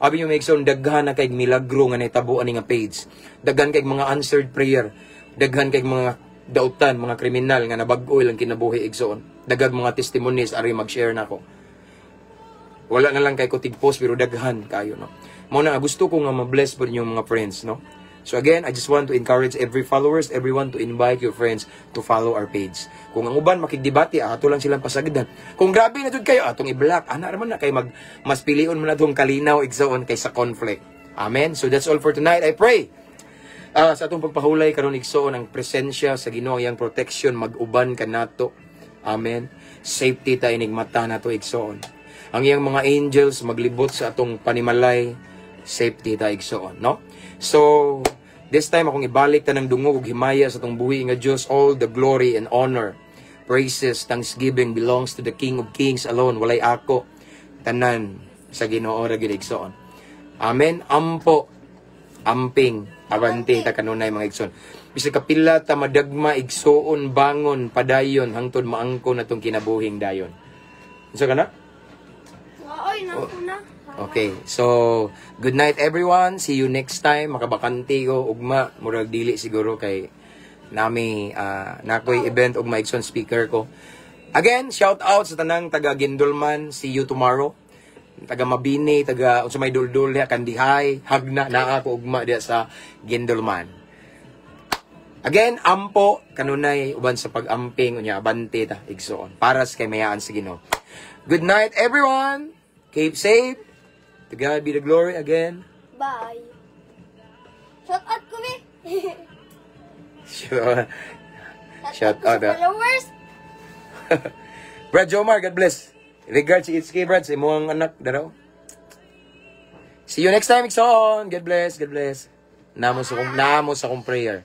Abi yung Igsoon, daghan na kay milagro nga nahitabuan ni nga page. Daghan kay mga answered prayer. Daghan kay mga dautan, mga kriminal nga nabag-o lang kinabuhi, Igsoon. Daghan mga testimonies ari mag-share nako. Wala na lang kay ko tig-post pero daghan kayo, no. Mo na gusto ko nga ma-bless po niyo mga friends, no. So again, I just want to encourage every followers, everyone to invite your friends to follow our page. Kung ang uban makigdebate, ato lang silang pasagdan. Kung grabe na jud kayo, atong i-block. Ana raman na kay mas pilion man natong kalinaw, Igsoon, kaysa conflict. Amen. So that's all for tonight. I pray sa atong pagpahulay karon, Igsoon, ang presensya sa Ginoo, yang protection mag-uban kanato. Amen. Safety ta inig mata nato, Igsoon. Ang iyang mga angels maglibot sa atong panimalay, safety ta, Igsoon, no? So, this time akong ibalik ta ng dungog ug himaya sa atong buhi nga Dios. All the glory and honor, praises, thanksgiving belongs to the King of Kings alone. Walay ako, tanan sa Ginoo ra gid, Igsoon. Amen. Ampo, amping, abante ta kanunay, mga Igsoon. Bisag kapila ta madagma, Igsoon, bangon, padayon hangtod maangkon atong kinabuhing dayon. Unsa kana? Ay, naku na. Okay, so good night everyone. See you next time. Makabakante ko ugma, murag dili siguro kay nami nakoy event ug Igsoon speaker ko. Again, shout out sa tanang taga Gindolman. See you tomorrow. Taga Mabini, taga unsa may duldul diha Kandihay, hagna naa ko ugma diha sa Gindolman. Again, ampo kanunay uban sa pag-amping unya abante ta, Igsoon. Paras kay mayaan sa Ginoo. Good night everyone. Keep safe. To God be the glory again. Bye. Shout out ko, be. Shout out. Followers. Brad Jomar, God bless. Regards si HK, Brad, sa imong anak daraw. See you next time, Ikson. God bless, God bless. Namo sa kong prayer.